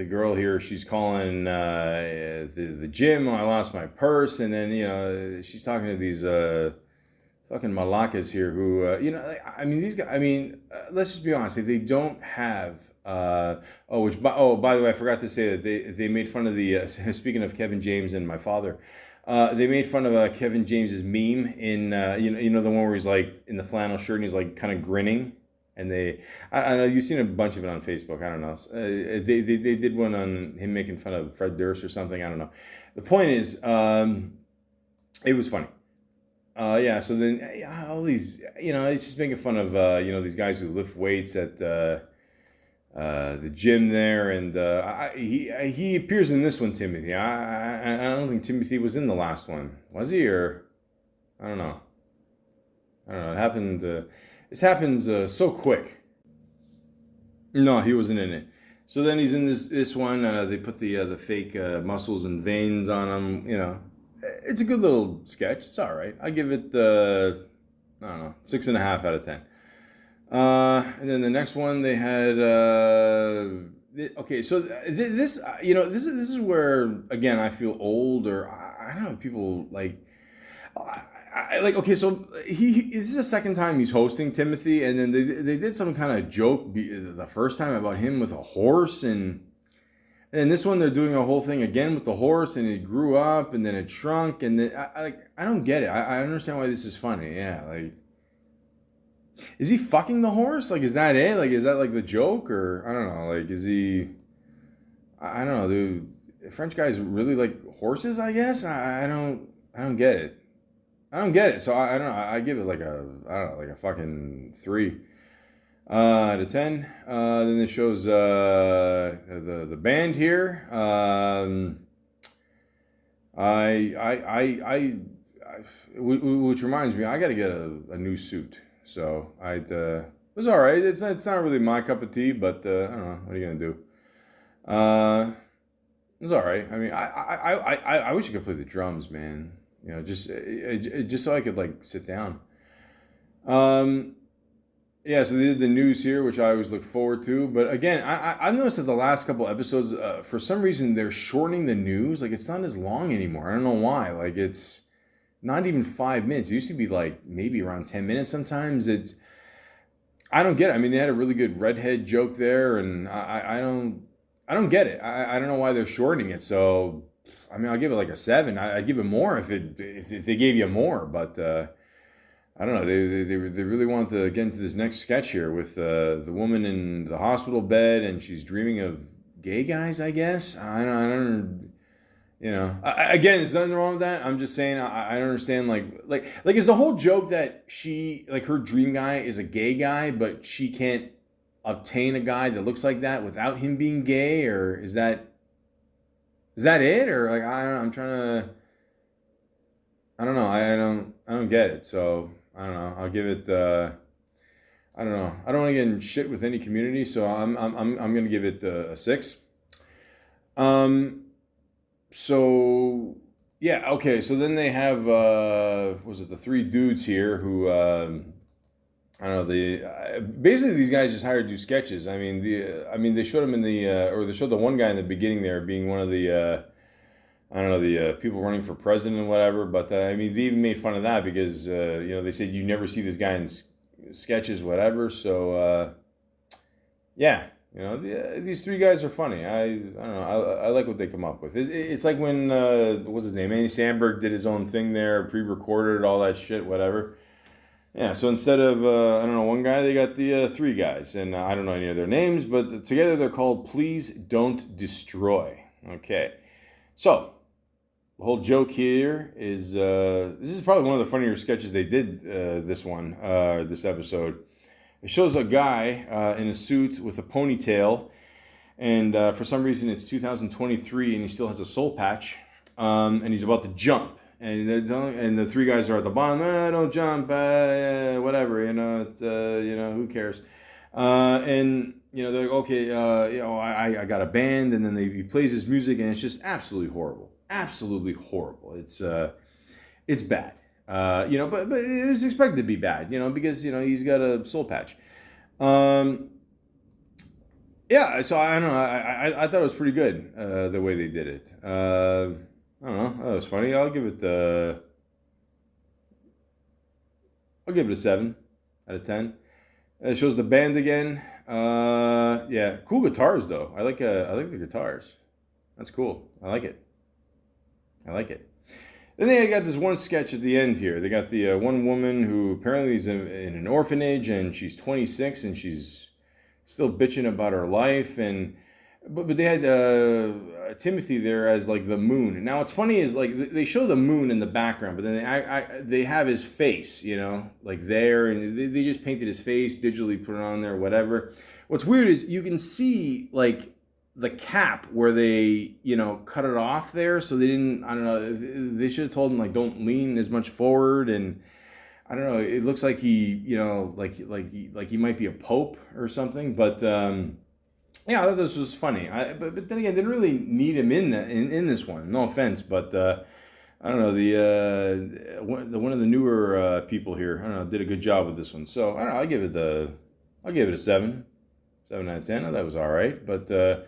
[SPEAKER 1] girl here, she's calling the gym. Oh, I lost my purse, and then she's talking to these fucking Malakas here who I mean these guys. I mean let's just be honest. If they don't have by the way, I forgot to say that they made fun of the speaking of Kevin James and my father. They made fun of Kevin James's meme in the one where he's like in the flannel shirt and he's like kind of grinning, and I know you've seen a bunch of it on Facebook. I don't know. They did one on him making fun of Fred Durst or something. I don't know. The point is, it was funny. So then all these, it's just making fun of these guys who lift weights at the gym there, and he appears in this one, Timothy. I don't think Timothy was in the last one, was he? Or I don't know. It happened. This happens so quick. No, he wasn't in it. So then he's in this one. They put the fake muscles and veins on him. It's a good little sketch. It's all right. I give it I don't know, 6.5 out of 10. And then the next one they had. Okay, so this is where again I feel old, or I don't know, people like. Okay, so this is the second time he's hosting Timothy, and then they did some kind of joke the first time about him with a horse, and this one they're doing a whole thing again with the horse, and it grew up and then it shrunk, and then I don't get it. I understand why this is funny. Yeah, like. Is he fucking the horse? Like, is that it? Like, is that like the joke, or I don't know? Like, is he? I don't know, dude. French guys really like horses, I guess. I don't get it. I don't get it. So I don't know. I give it like a fucking 3 out of 10. Then it shows the band here. Which reminds me, I got to get a new suit. So it was all right. It's not really my cup of tea, but I don't know. What are you gonna do? It was all right. I mean, I wish I could play the drums, man. Just so I could like sit down. Yeah. So they did the news here, which I always look forward to. But again, I noticed that the last couple episodes, for some reason, they're shortening the news. Like it's not as long anymore. I don't know why. Like it's. Not even 5 minutes. It used to be like maybe around 10 minutes sometimes. I don't get it. I mean, they had a really good redhead joke there, and I don't get it. I don't know why they're shortening it. So, I mean, I'll give it like a 7. I'd give it more if they gave you more, but I don't know. They really want to get into this next sketch here with the woman in the hospital bed, and she's dreaming of gay guys, I guess. I don't. Again, there's nothing wrong with that. I'm just saying I don't understand. Like is the whole joke that she like her dream guy is a gay guy, but she can't obtain a guy that looks like that without him being gay, or is that it, or like I don't know. I'm trying to. I don't know. I don't get it. So I don't know. I'll give it. I don't know. I don't want to get in shit with any community, so I'm gonna give it a 6. So yeah, okay. So then they have was it the 3 dudes here who I don't know, basically these guys just hired to do sketches. I mean they showed them in the or they showed the one guy in the beginning there being one of the I don't know, the people running for president and whatever. But I mean, they even made fun of that because they said you never see this guy in sketches, whatever. So yeah, these three guys are funny. I don't know. I like what they come up with. It's like when what's his name, Andy Samberg did his own thing there, pre-recorded all that shit, whatever. Yeah, so instead of, I don't know, one guy, they got the three guys. And I don't know any of their names, but together they're called Please Don't Destroy. Okay. So, the whole joke here is this is probably one of the funnier sketches they did this episode. It shows a guy in a suit with a ponytail, and for some reason it's 2023 and he still has a soul patch, and he's about to jump. And the three guys are at the bottom. Don't jump, whatever. It's who cares? And they're like, okay. I got a band, and then he plays his music, and it's just absolutely horrible. Absolutely horrible. It's bad. But it was expected to be bad. Because he's got a soul patch. Yeah. So I don't know. I thought it was pretty good the way they did it. I don't know. That was funny. I'll give it a 7 out of 10. It shows the band again. Yeah, cool guitars though. I like the guitars. That's cool. I like it. Then they got this one sketch at the end here. They got the one woman who apparently is in an orphanage, and she's 26 and she's still bitching about her life. But they had Timothy there as like the moon. Now what's funny is like they show the moon in the background, but then they have his face, like there, and they just painted his face, digitally put it on there, whatever. What's weird is you can see like the cap where they cut it off there, so they didn't. I don't know. They should have told him like don't lean as much forward, and I don't know. It looks like he like he might be a pope or something, but. Yeah, I thought this was funny. But then again, didn't really need him in this one. No offense, but I don't know, the one of the newer people here, I don't know, did a good job with this one. So I don't know. I'll give it a 7 out of 10. I thought it was all right. But in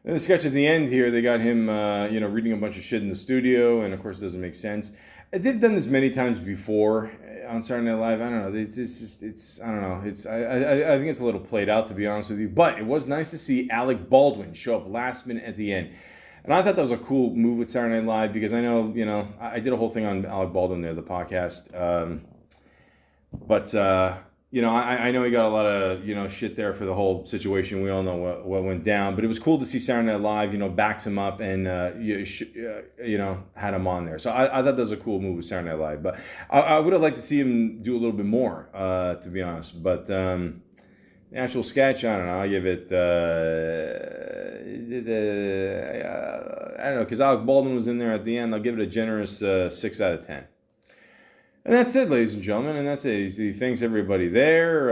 [SPEAKER 1] the sketch at the end here, they got him reading a bunch of shit in the studio, and of course it doesn't make sense. They've done this many times before on Saturday Night Live. I don't know. It's I don't know. I think it's a little played out, to be honest with you. But it was nice to see Alec Baldwin show up last minute at the end. And I thought that was a cool move with Saturday Night Live because I know, I did a whole thing on Alec Baldwin there, the podcast. But I know he got a lot of, shit there for the whole situation. We all know what went down. But it was cool to see Saturday Night Live, backs him up and, had him on there. So I thought that was a cool move with Saturday Night Live. But I would have liked to see him do a little bit more, to be honest. But the actual sketch, I don't know. I give it, I don't know, because Alec Baldwin was in there at the end. I'll give it a generous 6 out of 10. And that's it, ladies and gentlemen. And that's it. He thanks everybody there.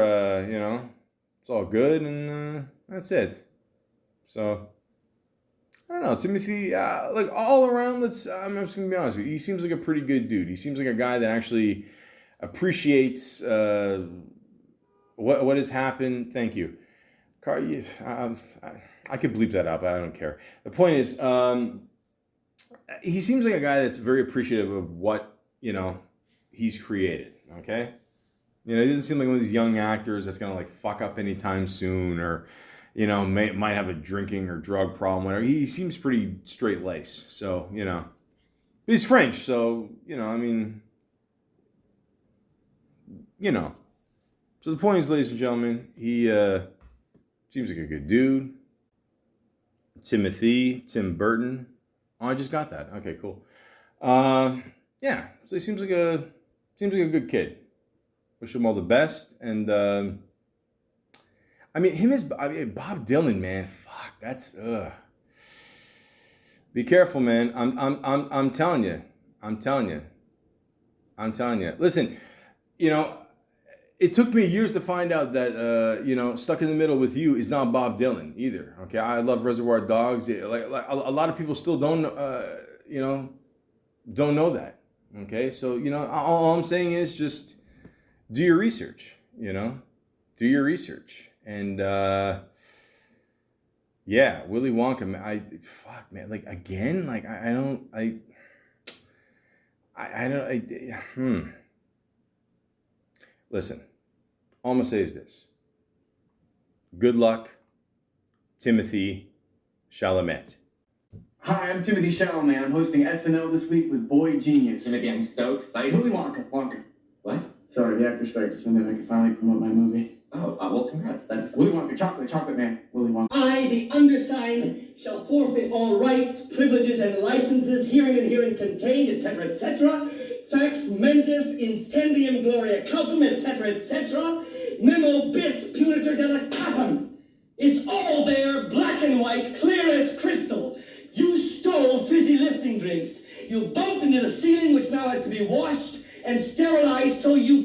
[SPEAKER 1] It's all good, and that's it. So I don't know, Timothy. Like all around, I'm just gonna be honest with you. He seems like a pretty good dude. He seems like a guy that actually appreciates what has happened. Thank you, Car. Yes, I could bleep that out, but I don't care. The point is, he seems like a guy that's very appreciative of what he's created. Okay, he doesn't seem like one of these young actors that's gonna like fuck up anytime soon, or might have a drinking or drug problem. Whatever. He seems pretty straight laced. So but he's French, so I mean, So the point is, ladies and gentlemen, he seems like a good dude. Tim Burton. Oh, I just got that. Okay, cool. Yeah, so he seems like a good kid. Wish him all the best. And Bob Dylan, man. Fuck, that's Be careful, man. I'm telling you. Listen, it took me years to find out that Stuck in the Middle with You is not Bob Dylan either. Okay, I love Reservoir Dogs. Like a lot of people still don't know that. Okay, so all I'm saying is just do your research. Do your research, and Yeah, Willy Wonka. Fuck, man. Like again, like I don't, I don't, Listen, all I'm gonna say is this: good luck, Timothy Chalamet.
[SPEAKER 4] Hi, I'm Timothee Chalamet. I'm hosting SNL this week with Boy Genius.
[SPEAKER 5] Timothy, I'm so excited.
[SPEAKER 4] Willy Wonka.
[SPEAKER 5] What?
[SPEAKER 4] Sorry, the actor strike just ended. I can finally promote my movie.
[SPEAKER 5] Oh, well, congrats. That's
[SPEAKER 4] Willy Wonka, chocolate man. Willy Wonka.
[SPEAKER 6] I, the undersigned, shall forfeit all rights, privileges, and licenses herein and herein contained, etc., etc. Fax mentis incendium gloria culpum, etc., etc. Memo bis punitor delicatum. It's all there, black and white, clear as crystal. You stole fizzy lifting drinks. You bumped into the ceiling, which now has to be washed and sterilized so you